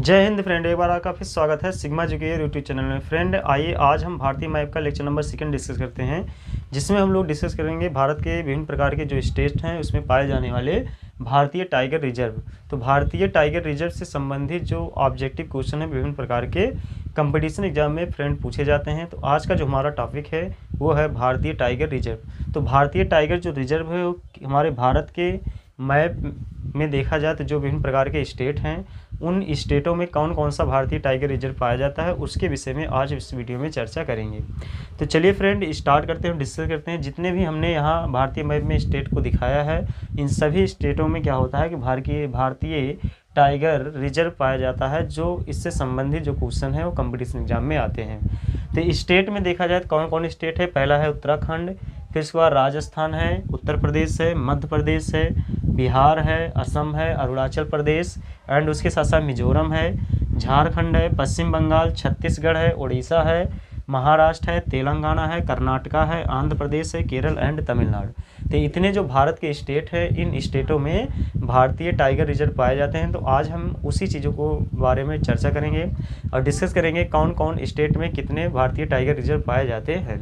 जय हिंद फ्रेंड, एक बार आपका फिर स्वागत है सिग्मा एजुकेयर यूट्यूब चैनल में। फ्रेंड आइए आज हम भारतीय मैप का लेक्चर नंबर 2 डिस्कस करते हैं, जिसमें हम लोग डिस्कस करेंगे भारत के विभिन्न प्रकार के जो स्टेट हैं उसमें पाए जाने वाले भारतीय टाइगर रिजर्व। तो भारतीय टाइगर रिजर्व से संबंधित जो ऑब्जेक्टिव क्वेश्चन है विभिन्न प्रकार के कंपटीशन एग्जाम में फ्रेंड पूछे जाते हैं। तो आज का जो हमारा टॉपिक है वो है भारतीय टाइगर रिजर्व। तो भारतीय टाइगर जो रिजर्व है वो हमारे भारत के मैप में देखा जाए तो जो विभिन्न प्रकार के स्टेट हैं उन स्टेटों में कौन कौन सा भारतीय टाइगर रिजर्व पाया जाता है उसके विषय में आज इस वीडियो में चर्चा करेंगे। तो चलिए फ्रेंड स्टार्ट करते हैं, डिस्कस करते हैं। जितने भी हमने यहाँ भारतीय मैप में स्टेट को दिखाया है इन सभी स्टेटों में क्या होता है कि भारतीय टाइगर रिजर्व पाया जाता है, जो इससे संबंधित जो क्वेश्चन है वो कंपटीशन एग्जाम में आते हैं। तो स्टेट में देखा जाए तो कौन कौन स्टेट है। पहला है उत्तराखंड, फिर उसके बाद राजस्थान है, उत्तर प्रदेश है, मध्य प्रदेश है, बिहार है, असम है, अरुणाचल प्रदेश एंड उसके साथ साथ मिजोरम है, झारखंड है, पश्चिम बंगाल, छत्तीसगढ़ है, उड़ीसा है, महाराष्ट्र है, तेलंगाना है, कर्नाटका है, आंध्र प्रदेश है, केरल एंड तमिलनाडु। तो इतने जो भारत के स्टेट है इन स्टेटों में भारतीय टाइगर रिजर्व पाए जाते हैं। तो आज हम उसी चीज़ों को बारे में चर्चा करेंगे और डिस्कस करेंगे कौन कौन स्टेट में कितने भारतीय टाइगर रिजर्व पाए जाते हैं।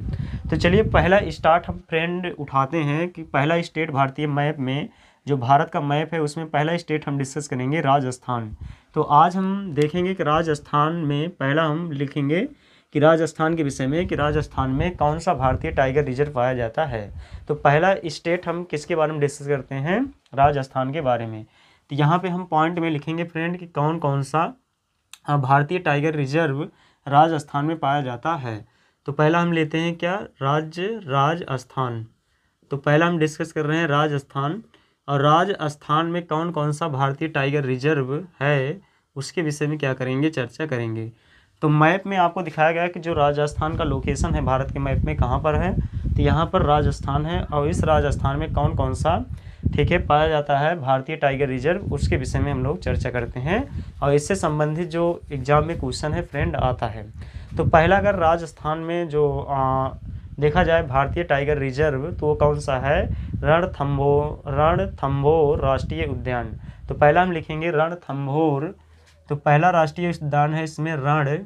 तो चलिए पहला स्टार्ट हम फ्रेंड उठाते हैं कि पहला स्टेट भारतीय मैप में जो भारत का मैप है उसमें पहला स्टेट हम डिस्कस करेंगे राजस्थान। तो आज हम देखेंगे कि राजस्थान में पहला हम लिखेंगे कि राजस्थान के विषय में कि राजस्थान में कौन सा भारतीय टाइगर रिजर्व पाया जाता है। तो पहला स्टेट हम किसके बारे में डिस्कस करते हैं, राजस्थान के बारे में। तो यहाँ पे हम पॉइंट में लिखेंगे फ्रेंड कि कौन कौन सा भारतीय टाइगर रिजर्व राजस्थान में पाया जाता है। तो पहला हम लेते हैं क्या, राजस्थान। तो पहला हम डिस्कस कर रहे हैं राजस्थान, और राजस्थान में कौन कौन सा भारतीय टाइगर रिजर्व है उसके विषय में क्या करेंगे, चर्चा करेंगे। तो मैप में आपको दिखाया गया है कि जो राजस्थान का लोकेशन है भारत के मैप में कहाँ पर है, तो यहाँ पर राजस्थान है। और इस राजस्थान में कौन कौन सा ठीक है पाया जाता है भारतीय टाइगर रिजर्व उसके विषय में हम लोग चर्चा करते हैं और इससे संबंधित जो एग्जाम में क्वेश्चन है फ्रेंड आता है। तो पहला अगर राजस्थान में जो देखा जाए भारतीय टाइगर रिजर्व तो वो कौन सा है, रणथंभौर राष्ट्रीय उद्यान। तो पहला हम लिखेंगे रणथंभौर। तो पहला राष्ट्रीय उद्यान है, इसमें रण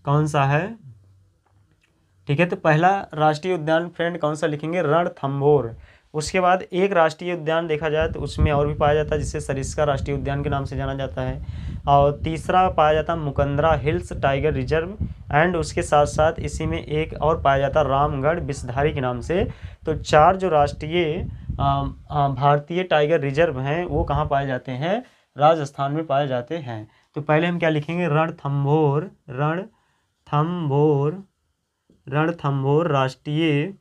कौन सा है, ठीक है। तो पहला राष्ट्रीय उद्यान फ्रेंड कौन सा लिखेंगे, रणथंभौर। उसके बाद एक राष्ट्रीय उद्यान देखा जाए तो उसमें और भी पाया जाता है जिसे सरिस्का राष्ट्रीय उद्यान के नाम से जाना जाता है। और तीसरा पाया जाता है Mukundra hills tiger reserve and उसके साथ साथ इसी में एक और पाया जाता है रामगढ़ विषधारी के नाम से। तो चार जो राष्ट्रीय भारतीय टाइगर रिजर्व हैं वो कहाँ पाए जाते हैं, राजस्थान में पाए जाते हैं। तो पहले हम क्या लिखेंगे, रणथंभौर राष्ट्रीय,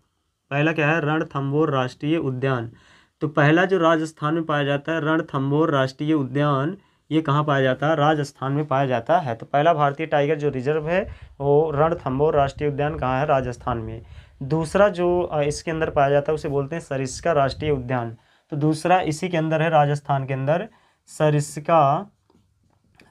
पहला क्या है, रणथंभौर राष्ट्रीय उद्यान। तो पहला जो राजस्थान में पाया जाता है रणथंभौर राष्ट्रीय उद्यान, ये कहाँ पाया जाता है, राजस्थान में पाया जाता है। तो पहला भारतीय टाइगर जो रिजर्व है वो रणथंभौर राष्ट्रीय उद्यान कहाँ है, राजस्थान में। दूसरा जो इसके अंदर पाया जाता है उसे बोलते हैं सरिस्का राष्ट्रीय उद्यान। तो दूसरा इसी के अंदर है, राजस्थान के अंदर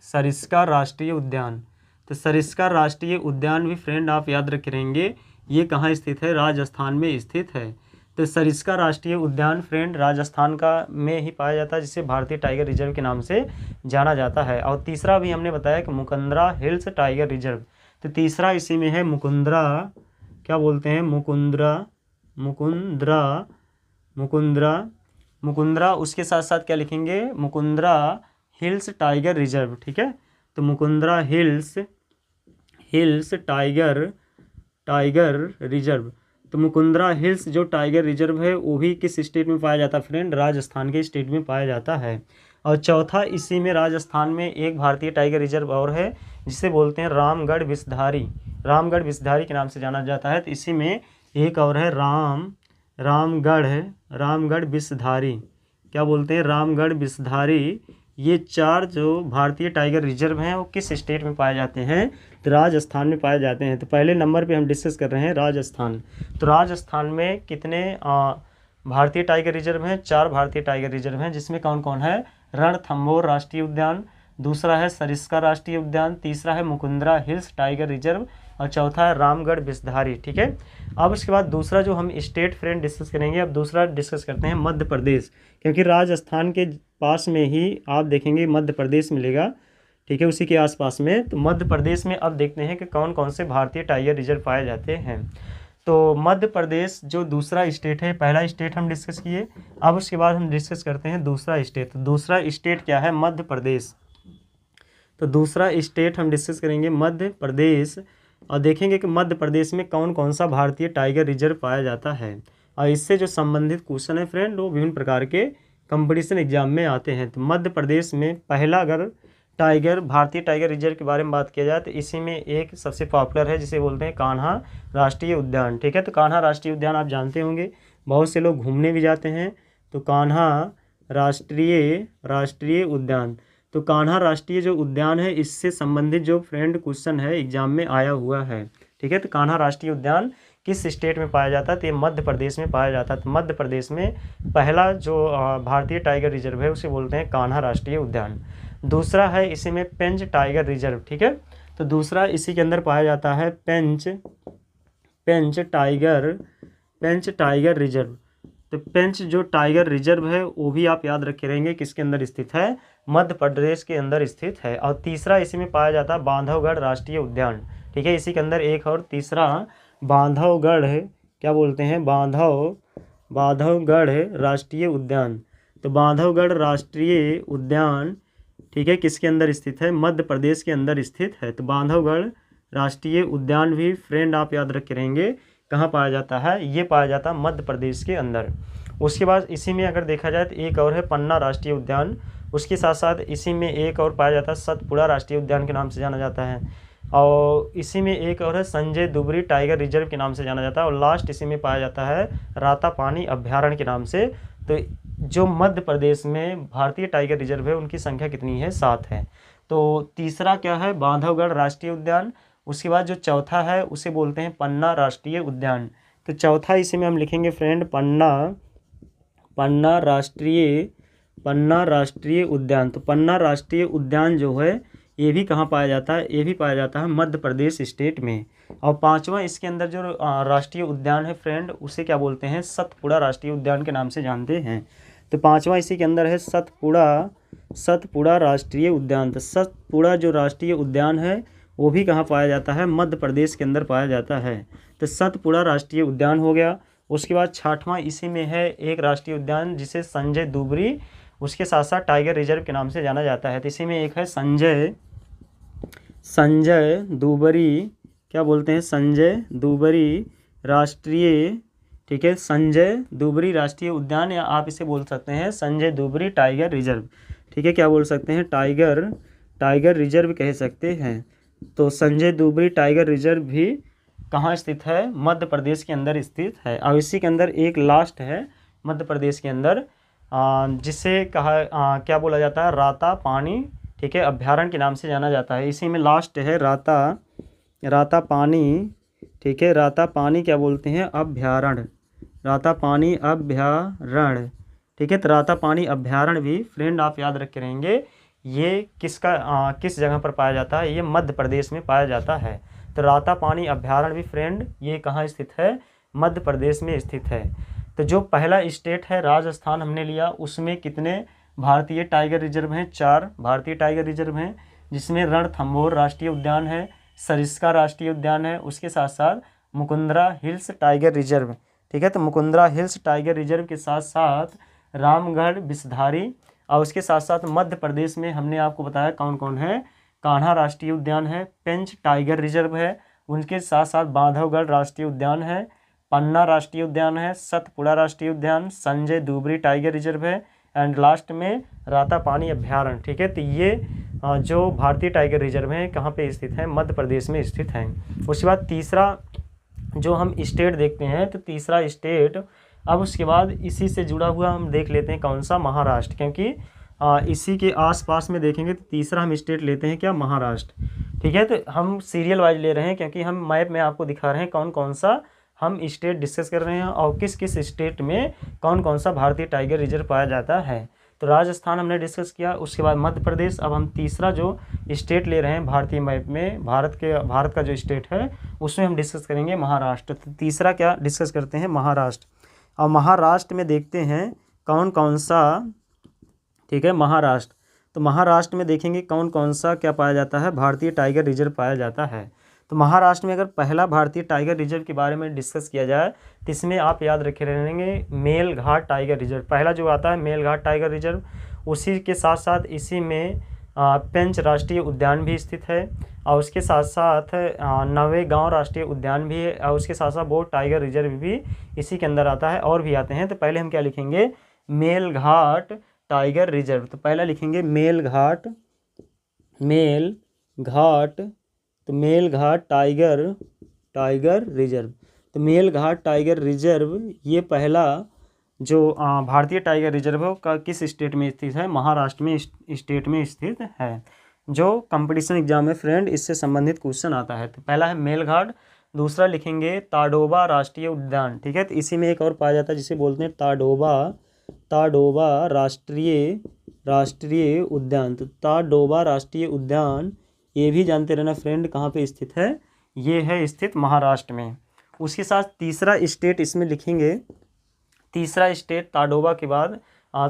सरिस्का राष्ट्रीय उद्यान। तो सरिस्का राष्ट्रीय उद्यान भी फ्रेंड आप याद रख रहेंगे ये कहाँ स्थित है, राजस्थान में स्थित है। तो सरिस्का राष्ट्रीय उद्यान फ्रेंड राजस्थान का में ही पाया जाता है जिसे भारतीय टाइगर रिजर्व के नाम से जाना जाता है। और तीसरा भी हमने बताया कि मुकुंदरा हिल्स टाइगर रिजर्व। तो तीसरा इसी में है मुकुंदरा, क्या बोलते हैं, मुकुंदरा। उसके साथ साथ क्या लिखेंगे, मुकुंदरा हिल्स टाइगर रिजर्व, ठीक है। तो मुकुंदरा हिल्स टाइगर रिजर्व। तो मुकुंदरा हिल्स जो टाइगर रिजर्व है वो भी किस स्टेट में पाया जाता है फ्रेंड, राजस्थान के स्टेट में पाया जाता है। और चौथा इसी में राजस्थान में एक भारतीय टाइगर रिजर्व और है जिसे बोलते हैं रामगढ़ विषधारी के नाम से जाना जाता है। तो इसी में एक और है रामगढ़ विषधारी, क्या बोलते हैं, रामगढ़ विषधारी। ये चार जो भारतीय टाइगर रिजर्व हैं वो किस स्टेट में पाए जाते हैं, तो राजस्थान में पाए जाते हैं। तो पहले नंबर पे हम डिस्कस कर रहे हैं राजस्थान। तो राजस्थान में कितने भारतीय टाइगर रिजर्व हैं, 4 भारतीय टाइगर रिजर्व हैं जिसमें कौन कौन है, रणथंभौर राष्ट्रीय उद्यान, दूसरा है सरिस्का राष्ट्रीय उद्यान, तीसरा है मुकुंदरा हिल्स टाइगर रिजर्व और चौथा है रामगढ़ विषधारी, ठीक है। अब उसके बाद दूसरा जो हम स्टेट फ्रेंड डिस्कस करेंगे, अब दूसरा डिस्कस करते हैं मध्य प्रदेश, क्योंकि राजस्थान के पास में ही आप देखेंगे मध्य प्रदेश मिलेगा। ठीक है, उसी के आसपास में। तो मध्य प्रदेश में अब देखते हैं कि कौन कौन से भारतीय टाइगर रिजर्व पाए जाते हैं। तो मध्य प्रदेश जो दूसरा स्टेट है, पहला स्टेट हम डिस्कस किए, अब उसके बाद हम डिस्कस करते हैं दूसरा स्टेट। तो दूसरा स्टेट क्या है? मध्य प्रदेश। तो दूसरा स्टेट हम डिस्कस करेंगे मध्य प्रदेश, और देखेंगे कि मध्य प्रदेश में कौन कौन सा भारतीय टाइगर रिजर्व पाया जाता है। और इससे जो संबंधित क्वेश्चन है फ्रेंड, वो विभिन्न प्रकार के कंपटीशन एग्जाम में आते हैं। तो मध्य प्रदेश में पहला अगर भारतीय टाइगर रिजर्व के बारे में बात किया जाए तो इसी में एक सबसे पॉपुलर है जिसे बोलते हैं कान्हा राष्ट्रीय उद्यान। ठीक है, तो कान्हा राष्ट्रीय उद्यान आप जानते होंगे, बहुत से लोग घूमने भी जाते हैं। तो कान्हा राष्ट्रीय उद्यान, तो कान्हा राष्ट्रीय जो उद्यान है, इससे संबंधित जो फ्रेंड क्वेश्चन है एग्जाम में आया हुआ है। ठीक है, तो कान्हा राष्ट्रीय उद्यान किस स्टेट में पाया जाता है? तो ये मध्य प्रदेश में पाया जाता है। तो मध्य प्रदेश में पहला जो भारतीय टाइगर रिजर्व है उसे बोलते हैं कान्हा राष्ट्रीय उद्यान। दूसरा है इसी में पेंच टाइगर रिजर्व। ठीक है, तो दूसरा इसी के अंदर पाया जाता है पेंच टाइगर रिजर्व। तो पेंच जो टाइगर रिजर्व है वो भी आप याद रखे रहेंगे किसके अंदर स्थित है? मध्य प्रदेश के अंदर स्थित है। और तीसरा इसी में पाया जाता है बांधवगढ़ राष्ट्रीय उद्यान। ठीक है, इसी के अंदर एक और तीसरा बांधवगढ़ है, क्या बोलते हैं? बांधवगढ़ राष्ट्रीय उद्यान। तो बांधवगढ़ राष्ट्रीय उद्यान, ठीक है, किसके अंदर स्थित है? मध्य प्रदेश के अंदर स्थित है। तो बांधवगढ़ राष्ट्रीय उद्यान भी फ्रेंड आप याद रखे रहेंगे कहाँ पाया जाता है? ये पाया जाता है मध्य प्रदेश के अंदर। उसके बाद इसी में अगर देखा जाए तो एक और है पन्ना राष्ट्रीय उद्यान। उसके साथ साथ इसी में एक और पाया जाता है सतपुड़ा राष्ट्रीय उद्यान के नाम से जाना जाता है। और इसी में एक और है संजय दुबरी टाइगर रिजर्व के नाम से जाना जाता है। और लास्ट इसी में पाया जाता है रातापानी अभ्यारण्य के नाम से। तो जो मध्य प्रदेश में भारतीय टाइगर रिजर्व है उनकी संख्या कितनी है? 7 है। तो तीसरा क्या है? बांधवगढ़ राष्ट्रीय उद्यान। उसके बाद जो चौथा है उसे बोलते हैं पन्ना राष्ट्रीय उद्यान। तो चौथा इसी में हम लिखेंगे फ्रेंड पन्ना राष्ट्रीय उद्यान। तो पन्ना राष्ट्रीय उद्यान जो है ये भी कहाँ पाया जाता है? ये भी पाया जाता है मध्य प्रदेश स्टेट में। और पांचवा इसके अंदर जो राष्ट्रीय उद्यान है फ्रेंड उसे क्या बोलते हैं? सतपुड़ा राष्ट्रीय उद्यान के नाम से जानते हैं। तो पांचवा इसी के अंदर है सतपुड़ा राष्ट्रीय उद्यान। तो सतपुड़ा जो राष्ट्रीय उद्यान है वो भी कहाँ पाया जाता है? मध्य प्रदेश के अंदर पाया जाता है। तो सतपुड़ा राष्ट्रीय उद्यान हो गया। उसके बाद छठवां इसी में है एक राष्ट्रीय उद्यान जिसे संजय दुबरी उसके साथ साथ टाइगर रिजर्व के नाम से जाना जाता है। तो इसी में एक है संजय दुबरी, क्या बोलते हैं? संजय दुबरी राष्ट्रीय, ठीक है, संजय दुबरी राष्ट्रीय उद्यान, या आप इसे बोल सकते हैं संजय दुबरी टाइगर रिजर्व। ठीक है, क्या बोल सकते हैं? टाइगर रिजर्व कह सकते हैं। तो संजय दुबरी टाइगर रिजर्व भी कहाँ स्थित है? मध्य प्रदेश के अंदर स्थित है। और इसी के अंदर एक लास्ट है मध्य प्रदेश के अंदर जिसे क्या बोला जाता है? रातापानी, ठीक है, अभ्यारण्य के नाम से जाना जाता है। इसी में लास्ट है रातापानी, ठीक है, रातापानी क्या बोलते हैं? अभ्यारण्य, रातापानी अभ्यारण्य। ठीक है, तो रातापानी अभ्यारण्य भी फ्रेंड आप याद रखे रहेंगे ये किस जगह पर पाया जाता है? ये मध्य प्रदेश में पाया जाता है। तो रातापानी अभ्यारण्य भी फ्रेंड ये कहाँ स्थित है? मध्य प्रदेश में स्थित है। तो जो पहला स्टेट है राजस्थान हमने लिया, उसमें कितने भारतीय टाइगर रिजर्व हैं? 4 भारतीय टाइगर रिजर्व हैं, जिसमें रणथंभौर राष्ट्रीय उद्यान है, सरिस्का राष्ट्रीय उद्यान है, उसके साथ साथ मुकुंदरा हिल्स टाइगर रिजर्व। ठीक है, तो मुकुंदरा हिल्स टाइगर रिजर्व के साथ साथ रामगढ़ विषधारी, और उसके साथ साथ मध्य प्रदेश में हमने आपको बताया कौन कौन है? कान्हा राष्ट्रीय उद्यान है, पेंच टाइगर रिजर्व है, उनके साथ साथ बांधवगढ़ राष्ट्रीय उद्यान है, पन्ना राष्ट्रीय उद्यान है, सतपुड़ा राष्ट्रीय उद्यान, संजय दुबरी टाइगर रिजर्व है, एंड लास्ट में रातापानी अभ्यारण्य। ठीक है, तो ये जो भारतीय टाइगर रिजर्व हैं कहाँ पे स्थित हैं? मध्य प्रदेश में स्थित हैं। उसके बाद तीसरा जो हम स्टेट देखते हैं, तो तीसरा स्टेट अब उसके बाद इसी से जुड़ा हुआ हम देख लेते हैं कौन सा? महाराष्ट्र, क्योंकि इसी के आसपास में देखेंगे तो तीसरा हम स्टेट लेते हैं क्या? महाराष्ट्र। ठीक है, तो हम सीरियल वाइज ले रहे हैं क्योंकि हम मैप में आपको दिखा रहे हैं कौन कौन सा हम स्टेट डिस्कस कर रहे हैं और किस किस स्टेट में कौन कौन सा भारतीय टाइगर रिजर्व पाया जाता है। तो राजस्थान हमने डिस्कस किया, उसके बाद मध्य प्रदेश। अब हम तीसरा जो स्टेट ले रहे हैं भारतीय मैप में, भारत का जो स्टेट है उसमें हम डिस्कस करेंगे महाराष्ट्र। तो तीसरा क्या डिस्कस करते हैं? महाराष्ट्र। और महाराष्ट्र में देखते हैं कौन कौन सा, ठीक है, महाराष्ट्र। तो महाराष्ट्र में देखेंगे कौन कौन सा क्या पाया जाता है, भारतीय टाइगर रिजर्व पाया जाता है। तो महाराष्ट्र में अगर पहला भारतीय टाइगर रिजर्व के बारे में डिस्कस किया जाए तो इसमें आप याद रखे रहेंगे मेलघाट टाइगर रिजर्व पहला जो आता है, मेलघाट टाइगर रिजर्व। उसी के साथ साथ इसी में पेंच राष्ट्रीय उद्यान भी स्थित है, और उसके साथ साथ नवेगांव राष्ट्रीय उद्यान भी है, और उसके साथ साथ बोट टाइगर रिजर्व भी इसी के अंदर आता है, और भी आते हैं। तो पहले हम क्या लिखेंगे, मेलघाट टाइगर रिजर्व। तो पहला लिखेंगे मेलघाट, मेलघाट, तो मेलघाट टाइगर रिजर्व। तो मेलघाट टाइगर रिजर्व ये पहला जो भारतीय टाइगर रिजर्व है का किस स्टेट में स्थित है, महाराष्ट्र में स्टेट में स्थित है। जो कंपटीशन एग्जाम है फ्रेंड, इससे संबंधित क्वेश्चन आता है। तो पहला है मेलघाट, दूसरा लिखेंगे ताडोबा राष्ट्रीय उद्यान, ठीक है। तो इसी में एक और पाया जाता है जिसे बोलते हैं ताडोबा राष्ट्रीय उद्यान। तो ताडोबा राष्ट्रीय उद्यान ये भी जानते रहना फ्रेंड कहाँ पे स्थित है, ये है स्थित महाराष्ट्र में। उसके साथ तीसरा स्टेट इसमें लिखेंगे, तीसरा स्टेट ताडोबा के बाद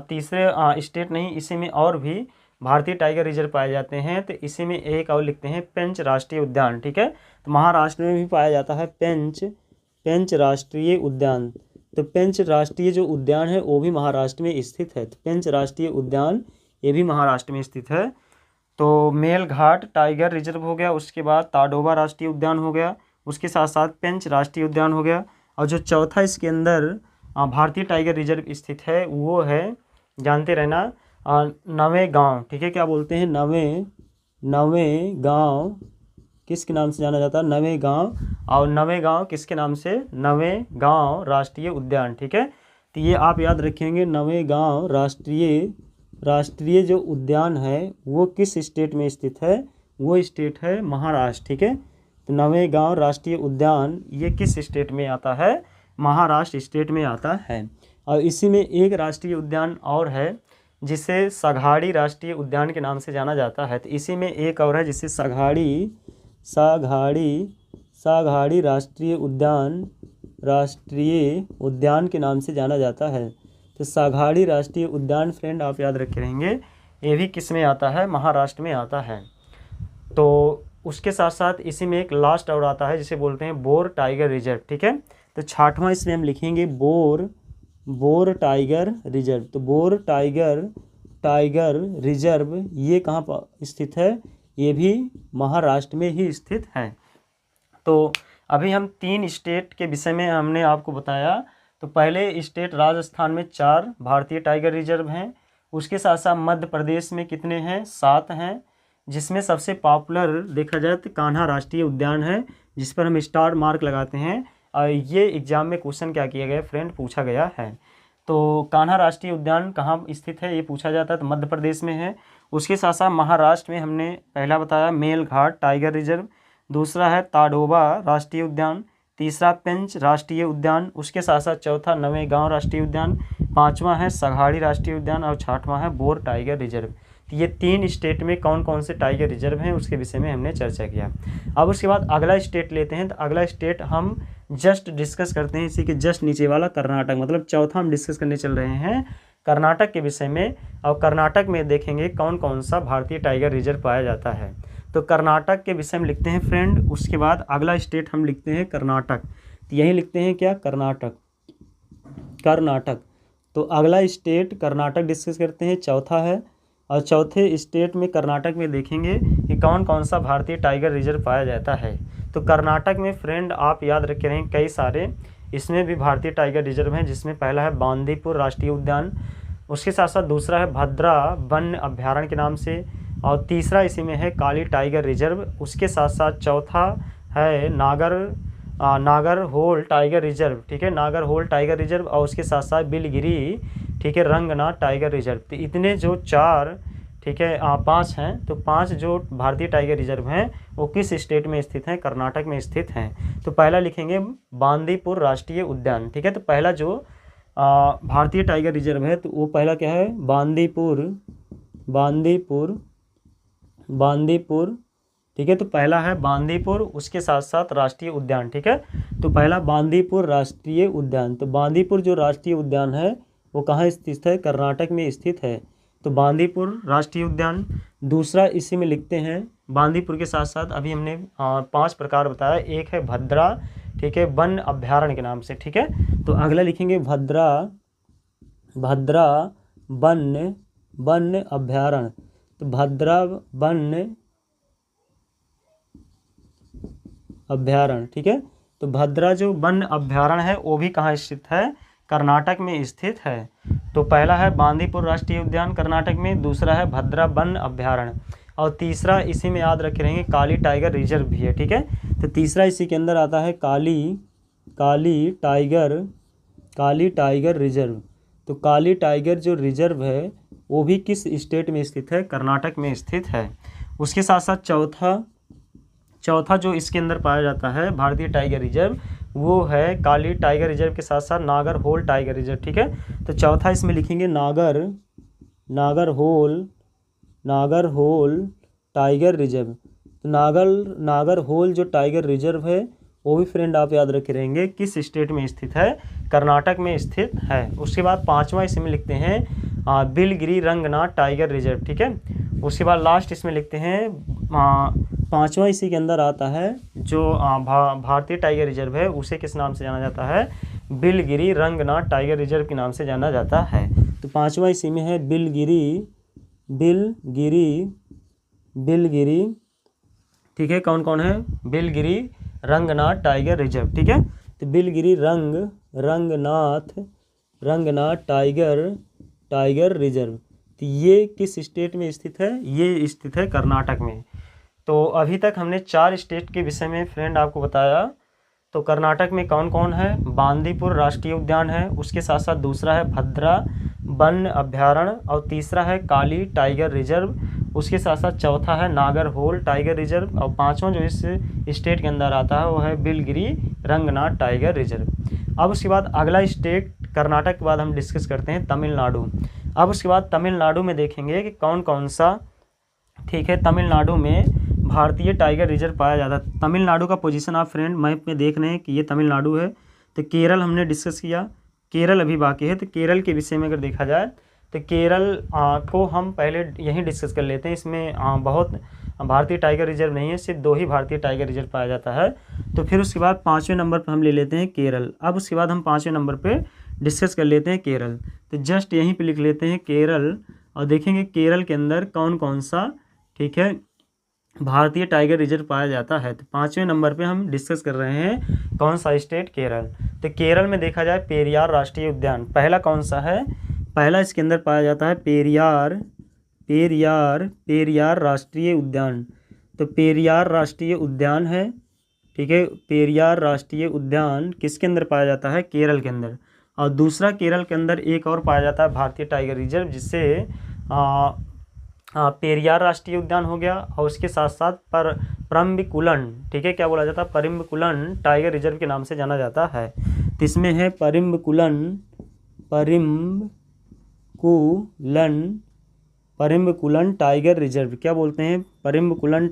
तीसरे स्टेट नहीं, इसी में और भी भारतीय टाइगर रिजर्व पाए जाते हैं। तो इसी में एक और लिखते हैं पेंच राष्ट्रीय उद्यान, ठीक है। तो महाराष्ट्र में भी पाया जाता है पेंच राष्ट्रीय उद्यान। तो पेंच राष्ट्रीय जो उद्यान है वो भी महाराष्ट्र में स्थित है। तो पेंच राष्ट्रीय उद्यान ये भी महाराष्ट्र में स्थित है। तो मेलघाट टाइगर रिजर्व हो गया, उसके बाद ताडोबा राष्ट्रीय उद्यान हो गया, उसके साथ साथ पेंच राष्ट्रीय उद्यान हो गया, और जो चौथा इसके अंदर भारतीय टाइगर रिजर्व स्थित है वो है, जानते रहना, नवेगांव, ठीक है। क्या बोलते हैं, नवेगांव किसके नाम से जाना जाता है, नवेगांव। और नवेगांव किसके नाम से, नवेगांव राष्ट्रीय उद्यान, ठीक है। तो ये आप याद रखेंगे, नवेगांव राष्ट्रीय जो उद्यान है वो किस स्टेट में स्थित है, वो स्टेट है महाराष्ट्र, ठीक है। तो नवेगांव राष्ट्रीय उद्यान ये किस स्टेट में आता है, महाराष्ट्र स्टेट में आता है। और इसी में एक राष्ट्रीय उद्यान और है जिसे सघाड़ी राष्ट्रीय उद्यान के नाम से जाना जाता है। तो इसी में एक और है जिसे सघाड़ी राष्ट्रीय उद्यान के नाम से जाना जाता है। तो सघाड़ी राष्ट्रीय उद्यान फ्रेंड आप याद रखे रहेंगे, ये भी किस में आता है, महाराष्ट्र में आता है। तो उसके साथ साथ इसी में एक लास्ट और आता है जिसे बोलते हैं बोर टाइगर रिजर्व, ठीक है। तो छठवां इसमें हम लिखेंगे बोर टाइगर रिजर्व। तो बोर टाइगर रिजर्व ये कहाँ पर स्थित है, ये भी महाराष्ट्र में ही स्थित है। तो अभी हम 3 स्टेट के विषय में हमने आपको बताया। तो पहले स्टेट राजस्थान में 4 भारतीय टाइगर रिजर्व हैं, उसके साथ साथ मध्य प्रदेश में कितने हैं, 7 हैं, जिसमें सबसे पॉपुलर देखा जाए तो कान्हा राष्ट्रीय उद्यान है, जिस पर हम स्टार मार्क लगाते हैं। और ये एग्जाम में क्वेश्चन क्या किया गया फ्रेंड, पूछा गया है। तो कान्हा राष्ट्रीय उद्यान कहाँ स्थित है ये पूछा जाता है, तो मध्य प्रदेश में है। उसके साथ साथ महाराष्ट्र में हमने पहला बताया मेलघाट टाइगर रिजर्व, दूसरा है ताडोबा राष्ट्रीय उद्यान, तीसरा पेंच राष्ट्रीय उद्यान, उसके साथ साथ चौथा नवेगांव राष्ट्रीय उद्यान, पाँचवां है सघाड़ी राष्ट्रीय उद्यान, और छठवां है बोर टाइगर रिजर्व। तो ये 3 स्टेट में कौन कौन से टाइगर रिजर्व हैं उसके विषय में हमने चर्चा किया। अब उसके बाद अगला स्टेट लेते हैं। तो अगला स्टेट हम जस्ट डिस्कस करते हैं, इसी के जस्ट नीचे वाला कर्नाटक, मतलब चौथा हम डिस्कस करने चल रहे हैं कर्नाटक के विषय में। और कर्नाटक में देखेंगे कौन कौन सा भारतीय टाइगर रिजर्व पाया जाता है। तो कर्नाटक के विषय में लिखते हैं फ्रेंड। उसके बाद अगला स्टेट हम लिखते हैं कर्नाटक। तो यही लिखते हैं क्या, कर्नाटक। तो अगला स्टेट कर्नाटक डिस्कस करते हैं, चौथा है। और चौथे स्टेट में कर्नाटक में देखेंगे कि कौन कौन सा भारतीय टाइगर रिजर्व पाया जाता है। तो कर्नाटक में फ्रेंड आप याद रखे रहें कई सारे इसमें भी भारतीय टाइगर रिजर्व हैं, जिसमें पहला है बांदीपुर राष्ट्रीय उद्यान, उसके साथ साथ दूसरा है भद्रा वन्य अभ्यारण्य के नाम से, और तीसरा इसी में है काली टाइगर रिजर्व। उसके साथ साथ चौथा है नागरहोल टाइगर रिजर्व, ठीक है, नागरहोल टाइगर रिजर्व, और उसके साथ साथ बिलगिरी, ठीक है, रंगनाथ टाइगर रिजर्व। तो इतने जो 4, ठीक है, 5 हैं। तो 5 जो भारतीय टाइगर रिजर्व हैं वो किस स्टेट में स्थित हैं, कर्नाटक में स्थित हैं। तो पहला लिखेंगे बांदीपुर राष्ट्रीय उद्यान, ठीक है। तो पहला जो भारतीय टाइगर रिजर्व है तो वो पहला क्या है, बांदीपुर, ठीक है। तो पहला है बांदीपुर, उसके साथ साथ राष्ट्रीय उद्यान, ठीक है। तो पहला बांदीपुर राष्ट्रीय उद्यान। तो बांदीपुर जो राष्ट्रीय उद्यान है वो कहाँ स्थित है, कर्नाटक में स्थित है। तो बांदीपुर राष्ट्रीय उद्यान। दूसरा इसी में लिखते हैं, बांदीपुर के साथ साथ अभी हमने 5 प्रकार बताया। एक है भद्रा, ठीक है, वन अभ्यारण्य के नाम से, ठीक है। तो अगला लिखेंगे भद्रा वन अभ्यारण्य। तो भद्रा वन अभ्यारण्य, ठीक है। तो भद्रा जो वन अभ्यारण्य है वो भी कहाँ स्थित है? कर्नाटक में स्थित है। तो पहला है बांदीपुर राष्ट्रीय उद्यान कर्नाटक में, दूसरा है भद्रा वन अभ्यारण्य, और तीसरा इसी में याद रखे रहेंगे काली टाइगर रिजर्व भी है, ठीक है। तो तीसरा इसी के अंदर आता है काली टाइगर रिजर्व। तो काली टाइगर जो रिजर्व है वो भी किस स्टेट में स्थित है? कर्नाटक में स्थित है। उसके साथ साथ चौथा जो इसके अंदर पाया जाता है भारतीय टाइगर रिजर्व, वो है काली टाइगर रिजर्व के साथ साथ नागरहोल टाइगर रिजर्व, ठीक है। तो चौथा इसमें लिखेंगे नागरहोल टाइगर रिजर्व। तो नागरहोल जो टाइगर रिजर्व है वो भी फ्रेंड आप याद रखे रहेंगे किस स्टेट में स्थित है? कर्नाटक में स्थित है। उसके बाद पांचवा इसमें लिखते हैं बिलगिरी रंगनाथ टाइगर रिजर्व, ठीक है। उसके बाद लास्ट इसमें लिखते हैं पांचवा इसी के अंदर आता है जो भारतीय टाइगर रिजर्व है उसे किस नाम से जाना जाता है? बिलगिरी रंगनाथ टाइगर रिजर्व के नाम से जाना जाता है। तो पांचवा इसी में है बिलगिरी, ठीक है। कौन है? बिलगिरी रंगनाथ टाइगर रिजर्व, ठीक है। तो बिलगिरी रंगनाथ टाइगर रिजर्व, तो ये किस स्टेट में स्थित है? ये स्थित है कर्नाटक में। तो अभी तक हमने 4 स्टेट के विषय में फ्रेंड आपको बताया। तो कर्नाटक में कौन कौन है? बांदीपुर राष्ट्रीय उद्यान है, उसके साथ साथ दूसरा है भद्रा वन अभ्यारण्य, और तीसरा है काली टाइगर रिजर्व, उसके साथ साथ चौथा है नागरहोल टाइगर रिजर्व, और पांचवा जो इस स्टेट के अंदर आता है वो है बिलगिरी रंगनाथ टाइगर रिजर्व। अब उसके बाद अगला स्टेट कर्नाटक के बाद हम डिस्कस करते हैं तमिलनाडु। अब उसके बाद तमिलनाडु में देखेंगे कि कौन कौन सा, ठीक है, तमिलनाडु में भारतीय टाइगर रिजर्व पाया जाता है। तमिलनाडु का पोजीशन आप फ्रेंड मैप में देख रहे हैं कि ये तमिलनाडु है। तो केरल हमने डिस्कस किया, केरल अभी बाकी है। तो केरल के विषय में अगर देखा जाए तो केरल को हम पहले यहीं डिस्कस कर लेते हैं। इसमें बहुत भारतीय टाइगर रिजर्व नहीं है, सिर्फ 2 ही भारतीय टाइगर रिजर्व पाया जाता है। तो फिर उसके बाद 5वें नंबर पर हम ले लेते हैं केरल। अब उसके बाद हम 5वें नंबर पर डिस्कस कर लेते हैं केरल। तो जस्ट यहीं पे लिख लेते हैं केरल, और देखेंगे केरल के अंदर कौन कौन सा, ठीक है, भारतीय टाइगर रिजर्व पाया जाता है। तो 5वें नंबर पे हम डिस्कस कर रहे हैं कौन सा स्टेट? केरल। तो केरल में देखा जाए पेरियार राष्ट्रीय उद्यान पहला कौन सा है? पहला इसके अंदर पाया जाता है पेरियार राष्ट्रीय उद्यान। तो पेरियार राष्ट्रीय उद्यान है, ठीक है। पेरियार राष्ट्रीय उद्यान किसके अंदर पाया जाता है? केरल के अंदर। और दूसरा केरल के अंदर एक और पाया जाता है भारतीय टाइगर रिजर्व, जिससे पेरियार राष्ट्रीय उद्यान हो गया, और उसके साथ साथ परम्बिकुलन, ठीक है, क्या बोला जाता है? परम्बिकुलन टाइगर रिजर्व के नाम से जाना जाता है। तो इसमें है परम्बिकुलन टाइगर रिजर्व, क्या बोलते हैं? परम्बिकुलन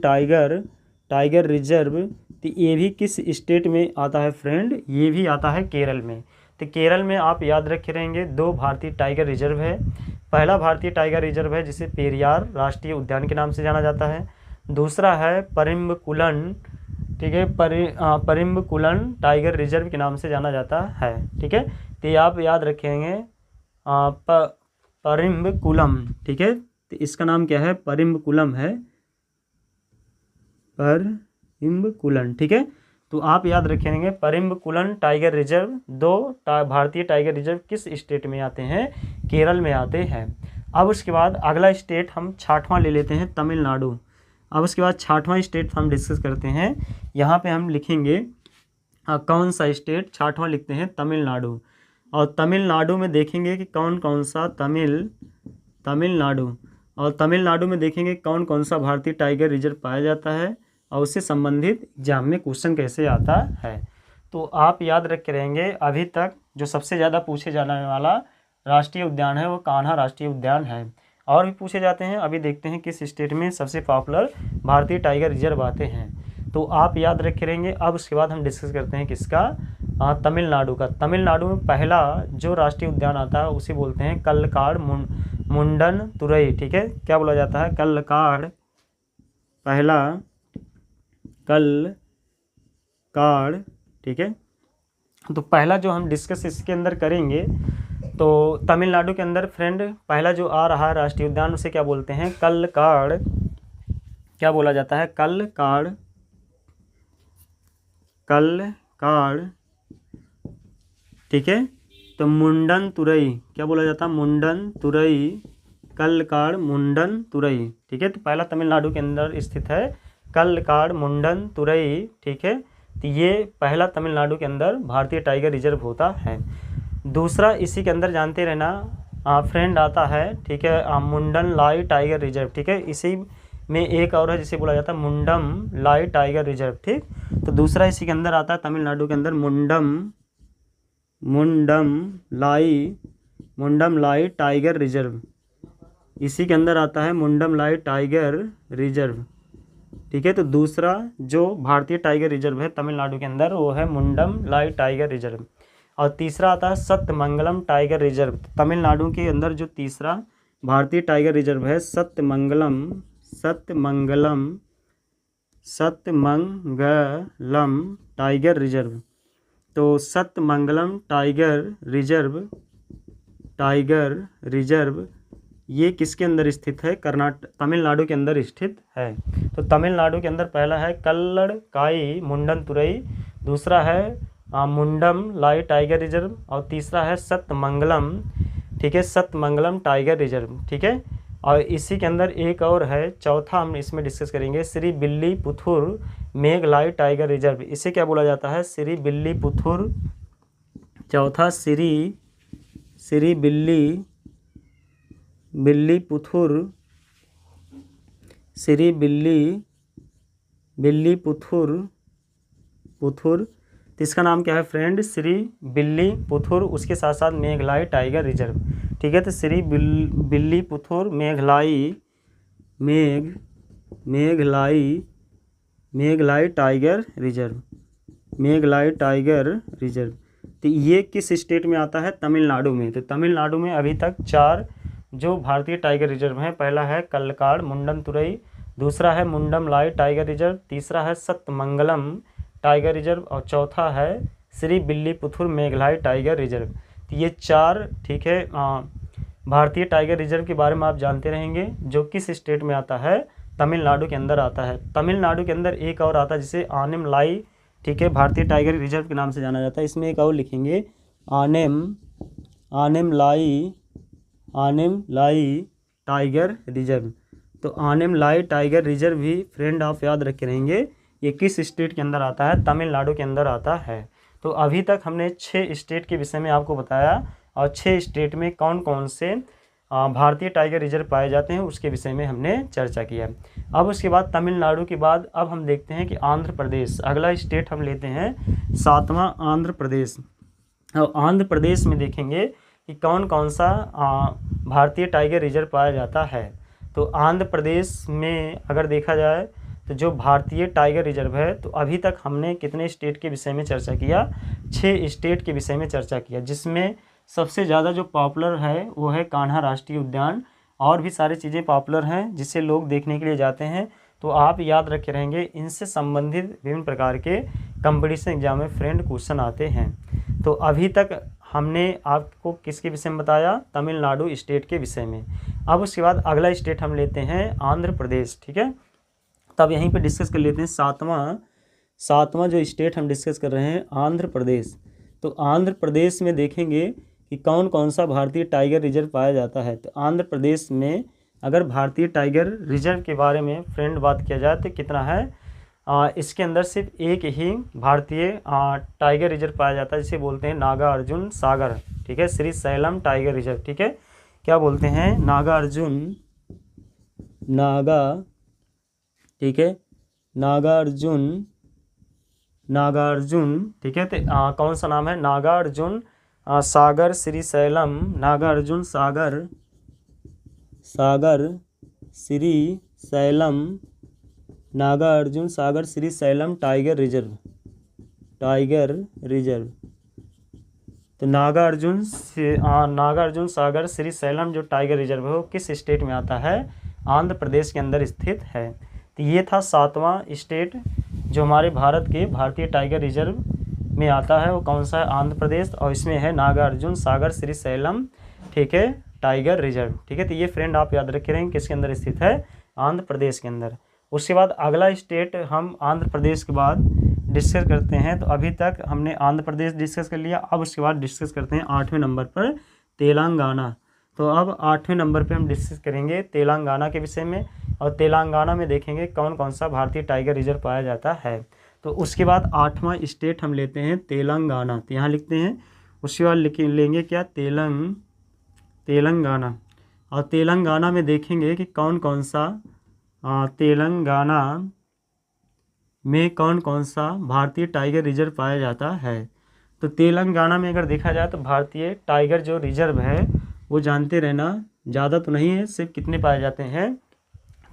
टाइगर रिजर्व। तो ये भी किस स्टेट में आता है फ्रेंड? ये भी आता है केरल में। तो केरल में आप याद रखे रहेंगे 2 भारतीय टाइगर रिजर्व है। पहला भारतीय टाइगर रिजर्व है जिसे पेरियार राष्ट्रीय उद्यान के नाम से जाना जाता है। दूसरा है परम्बिकुलन, ठीक है, परम्बिकुलन टाइगर रिजर्व के नाम से जाना जाता है, ठीक है। तो ये आप याद रखेंगे परम्बिकुलम, ठीक है। तो इसका नाम क्या है? परम्बिकुलम है, परम्बिकुलन, ठीक है। तो आप याद रखेंगे परम्बिकुलन टाइगर रिजर्व। 2 भारतीय टाइगर रिजर्व किस स्टेट में आते हैं? केरल में आते हैं। अब उसके बाद अगला स्टेट हम 6वां ले लेते हैं तमिलनाडु। अब उसके बाद 6वां स्टेट हम डिस्कस करते हैं। यहाँ पे हम लिखेंगे कौन सा स्टेट? 6वां लिखते हैं तमिलनाडु। और तमिलनाडु में देखेंगे कि कौन कौन सा तमिलनाडु, और तमिलनाडु में देखेंगे कौन कौन सा भारतीय टाइगर रिजर्व पाया जाता है, और उससे संबंधित एग्जाम में क्वेश्चन कैसे आता है। तो आप याद रख के रहेंगे अभी तक जो सबसे ज़्यादा पूछे जाने वाला राष्ट्रीय उद्यान है वो कान्हा राष्ट्रीय उद्यान है। और भी पूछे जाते हैं, अभी देखते हैं किस स्टेट में सबसे पॉपुलर भारतीय टाइगर रिजर्व आते हैं। तो आप याद रखे रहेंगे। अब उसके बाद हम डिस्कस करते हैं किसका? तमिलनाडु का। तमिलनाडु में पहला जो राष्ट्रीय उद्यान आता है उसे बोलते हैं कल्लकाड मुंडन तुरई, ठीक है, क्या बोला जाता है, कल्लकाड़, पहला कल्लकाड़, ठीक है। तो पहला जो हम डिस्कस इसके अंदर करेंगे, तो तमिलनाडु के अंदर फ्रेंड पहला जो आ रहा है राष्ट्रीय उद्यान उसे क्या बोलते हैं, कल्लकाड़, क्या बोला जाता है, कल्लकाड़, कल्लकाड़, ठीक है। तो मुंडन तुरई क्या बोला जाता है, मुंडन तुरई, कल्लकाड़ मुंडन तुरई, ठीक है। तो पहला तमिलनाडु के अंदर स्थित है कल्लकाड़ मुंडन तुरई, ठीक है। तो ये पहला तमिलनाडु के अंदर भारतीय टाइगर रिजर्व होता है। दूसरा इसी के अंदर जानते रहना फ्रेंड आता है, ठीक है, मुंडन लाई टाइगर रिजर्व, ठीक है। इसी में एक और है जिसे बोला जाता है मुंडम लाई टाइगर रिजर्व, ठीक। तो दूसरा इसी के अंदर आता है तमिलनाडु के अंदर मुंडम लाई टाइगर रिजर्व, इसी के अंदर आता है मुंडम लाई टाइगर रिजर्व, ठीक है। तो दूसरा जो भारतीय टाइगर रिजर्व है तमिलनाडु के अंदर वो है मुंडम लाई टाइगर रिजर्व। और तीसरा आता है सत्यमंगलम टाइगर रिजर्व। तमिलनाडु के अंदर जो तीसरा भारतीय टाइगर रिजर्व है सत्यमंगलम टाइगर रिजर्व। तो सत्यमंगलम टाइगर रिजर्व ये किसके अंदर स्थित है, तमिलनाडु के अंदर स्थित है। तो तमिलनाडु के अंदर पहला है कल्लड़काई मुंडन तुरई, दूसरा है मुंडम लाई टाइगर रिजर्व, और तीसरा है सत्यमंगलम, ठीक है, सत्यमंगलम टाइगर रिजर्व, ठीक है। और इसी के अंदर एक और है चौथा हम इसमें डिस्कस करेंगे श्री बिल्ली पुथुर मेघलाई टाइगर रिजर्व। इसे क्या बोला जाता है, श्री बिल्ली पुथुर, चौथा श्री बिल्ली पुथुर, श्री बिल्ली पुथुर, तो इसका नाम क्या है फ्रेंड, श्री बिल्ली पुथुर, उसके साथ साथ मेघलाई टाइगर रिजर्व, ठीक है। तो श्री बिल्ली पुथुर मेघलाई टाइगर रिजर्व, तो ये किस स्टेट में आता है, तमिलनाडु में। तो तमिलनाडु में अभी तक 4 जो भारतीय टाइगर रिजर्व हैं, पहला है कल्लकाड़ मुंडन तुरई, दूसरा है मुंडम लाई टाइगर रिजर्व, तीसरा है सत्यमंगलम टाइगर रिजर्व, और चौथा है श्री बिल्ली पुथुर मेघलाई टाइगर रिजर्व। तो ये 4, ठीक है, भारतीय टाइगर रिजर्व के बारे में आप जानते रहेंगे, जो किस स्टेट में आता है, तमिलनाडु के अंदर आता है। तमिलनाडु के अंदर एक और आता है जिसे आनेम लाई, ठीक है, भारतीय टाइगर रिजर्व के नाम से जाना जाता है। इसमें एक और लिखेंगे आनेम लाई टाइगर रिजर्व। तो आनेम लाई टाइगर रिजर्व भी फ्रेंड आप याद रखे रहेंगे, ये किस स्टेट के अंदर आता है, तमिलनाडु के अंदर आता है। तो अभी तक हमने 6 स्टेट के विषय में आपको बताया, और 6 स्टेट में कौन कौन से भारतीय टाइगर रिजर्व पाए जाते हैं उसके विषय में हमने चर्चा किया। अब उसके बाद तमिलनाडु के बाद अब हम देखते हैं कि आंध्र प्रदेश, अगला स्टेट हम लेते हैं 7वां आंध्र प्रदेश। और आंध्र प्रदेश में देखेंगे कि कौन कौन सा भारतीय टाइगर रिजर्व पाया जाता है। तो आंध्र प्रदेश में अगर देखा जाए तो जो भारतीय टाइगर रिजर्व है, तो अभी तक हमने कितने स्टेट के विषय में चर्चा किया, 6 स्टेट के विषय में चर्चा किया, जिसमें सबसे ज़्यादा जो पॉपुलर है वो है कान्हा राष्ट्रीय उद्यान। और भी सारी चीज़ें पॉपुलर हैं जिसे लोग देखने के लिए जाते हैं, तो आप याद रखे रहेंगे, इनसे संबंधित विभिन्न प्रकार के कंपटीशन एग्जाम में फ्रेंड क्वेश्चन आते हैं। तो अभी तक हमने आपको किसके विषय में बताया, तमिलनाडु स्टेट के विषय में। अब उसके बाद अगला स्टेट हम लेते हैं आंध्र प्रदेश, ठीक है। तब यहीं पे डिस्कस कर लेते हैं सातवां जो स्टेट हम डिस्कस कर रहे हैं आंध्र प्रदेश। तो आंध्र प्रदेश में देखेंगे कि कौन कौन सा भारतीय टाइगर रिजर्व पाया जाता है। तो आंध्र प्रदेश में अगर भारतीय टाइगर रिजर्व के बारे में फ्रेंड बात किया जाए तो कितना है, इसके अंदर सिर्फ एक ही भारतीय टाइगर रिजर्व पाया जाता है, जिसे बोलते हैं नागार्जुन सागर, ठीक है, श्री सैलम टाइगर रिजर्व, ठीक है। क्या बोलते हैं, नागार्जुन, ठीक है, नागार्जुन, ठीक है। तो कौन सा नाम है, Nagarjuna Sagar Shri slam, Nagarjuna Sagar Shri slam, Nagarjuna Sagar Shri slam tiger reserve, तो नागार्जुन सागर श्री सैलम जो टाइगर रिजर्व है वो किस स्टेट में आता है? आंध्र प्रदेश के अंदर स्थित है। तो ये था 7वां स्टेट जो हमारे भारत के भारतीय टाइगर रिजर्व में आता है, वो कौन सा है? आंध्र प्रदेश। और इसमें है नागार्जुन सागर श्री सैलम, ठीक है, टाइगर रिजर्व, ठीक है। तो ये फ्रेंड आप याद रखे रहेंगे किसके अंदर स्थित है? आंध्र प्रदेश के अंदर। उसके बाद अगला स्टेट हम आंध्र प्रदेश के बाद डिस्कस करते हैं। तो अभी तक हमने आंध्र प्रदेश डिस्कस कर लिया, अब उसके बाद डिस्कस करते हैं 8वें नंबर पर तेलंगाना। तो अब 8वें नंबर पे हम डिस्कस करेंगे तेलंगाना के विषय में, और तेलंगाना में देखेंगे कौन कौन सा भारतीय टाइगर रिजर्व पाया जाता है। तो उसके बाद 8वां स्टेट हम लेते हैं तेलंगाना, तो यहाँ लिखते हैं। उसके बाद लेंगे क्या? तेलंगाना। और तेलंगाना में देखेंगे कि कौन कौन सा तेलंगाना में कौन कौन सा भारतीय टाइगर रिजर्व पाया जाता है। तो तेलंगाना में अगर देखा जाए तो भारतीय टाइगर जो रिजर्व है वो जानते रहना, ज़्यादा तो नहीं है, सिर्फ कितने पाए जाते हैं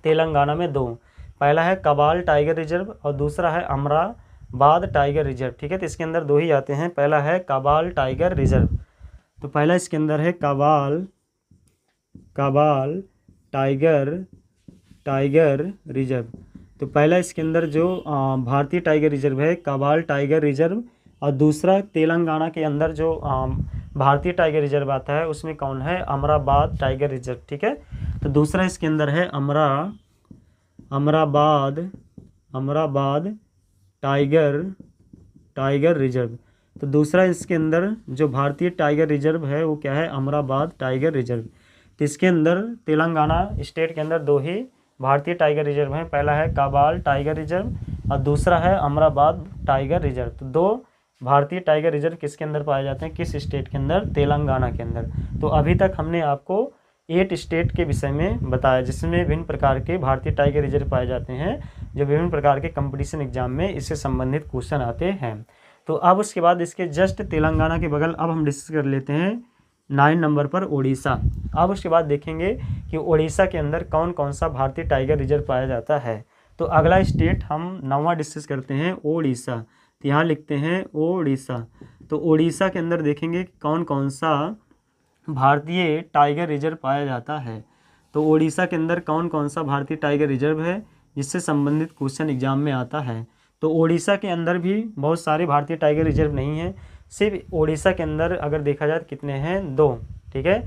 तेलंगाना में? 2। पहला है कबाल टाइगर रिजर्व और दूसरा है अमराबाद टाइगर रिजर्व, ठीक है। तो इसके अंदर 2 ही आते हैं। पहला है कबाल टाइगर रिजर्व, तो पहला इसके अंदर है कबाल टाइगर रिजर्व। तो पहला इसके अंदर जो भारतीय टाइगर रिजर्व है कबाल टाइगर रिजर्व, और दूसरा तेलंगाना के अंदर जो भारतीय टाइगर रिजर्व आता है उसमें कौन है? अमराबाद टाइगर रिजर्व, ठीक है। तो दूसरा इसके अंदर है अमराबाद टाइगर रिजर्व। तो दूसरा इसके अंदर जो भारतीय टाइगर रिजर्व है वो क्या है? Amrabad tiger reserve. तो इसके अंदर तेलंगाना स्टेट के अंदर 2 ही भारतीय टाइगर रिजर्व हैं। पहला है काबाल टाइगर रिजर्व और दूसरा है अमराबाद टाइगर रिजर्व। तो 2 भारतीय टाइगर रिजर्व किसके अंदर पाए जाते हैं? किस स्टेट के अंदर? तेलंगाना के अंदर। तो अभी तक हमने आपको 8 स्टेट के विषय में बताया जिसमें विभिन्न प्रकार के भारतीय टाइगर रिजर्व पाए जाते हैं, जो विभिन्न प्रकार के कंपटीशन एग्जाम में इससे संबंधित क्वेश्चन आते हैं। तो अब उसके बाद इसके जस्ट तेलंगाना के बगल अब हम डिस्कस कर लेते हैं 9 नंबर पर उड़ीसा। अब उसके बाद देखेंगे कि उड़ीसा के अंदर कौन कौन सा भारतीय टाइगर रिजर्व पाया जाता है। तो अगला स्टेट हम 9वां डिस्कस करते हैं उड़ीसा। तो यहाँ लिखते हैं उड़ीसा। तो उड़ीसा के अंदर देखेंगे कौन कौन सा भारतीय टाइगर रिजर्व पाया जाता है। तो उड़ीसा के अंदर कौन कौन सा भारतीय टाइगर रिजर्व है जिससे संबंधित क्वेश्चन एग्जाम में आता है। तो उड़ीसा के अंदर भी बहुत सारे भारतीय टाइगर रिजर्व नहीं हैं, सिर्फ उड़ीसा के अंदर अगर देखा जाए तो कितने हैं? 2, ठीक है।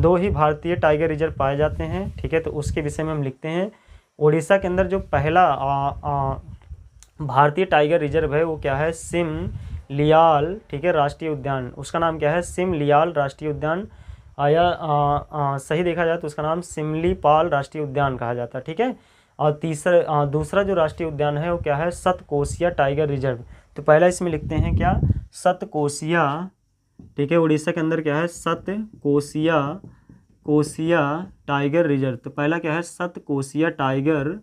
2 ही भारतीय टाइगर रिजर्व पाए जाते हैं, ठीक है। तो उसके विषय में हम लिखते हैं उड़ीसा के अंदर जो पहला भारतीय टाइगर रिजर्व है वो क्या है? सिमलियाल, ठीक है, राष्ट्रीय उद्यान। उसका नाम क्या है? सिमलियाल राष्ट्रीय उद्यान, या सही देखा जाए तो उसका नाम सिमलीपाल राष्ट्रीय उद्यान कहा जाता है, ठीक है। और दूसरा जो राष्ट्रीय उद्यान है वो क्या है? Satkosia tiger reserve. तो पहला इसमें लिखते हैं क्या? सतकोसिया, ठीक है। उड़ीसा के अंदर क्या है? Satkosia tiger reserve. तो पहला क्या है? Satkosia tiger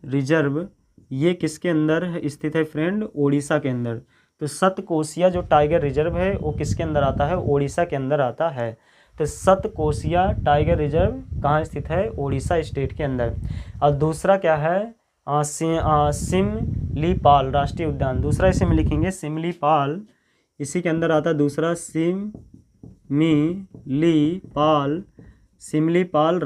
reserve. ये किसके अंदर स्थित है फ्रेंड? उड़ीसा के अंदर। तो सतकोसिया जो टाइगर रिजर्व है वो किसके अंदर आता है? उड़ीसा के अंदर आता है। तो सतकोसिया टाइगर रिजर्व कहाँ स्थित है? उड़ीसा स्टेट के अंदर। और दूसरा क्या है? सिमलीपाल राष्ट्रीय उद्यान। दूसरा इसे में लिखेंगे सिमलीपाल, इसी के अंदर आता है दूसरा सिमलीपाल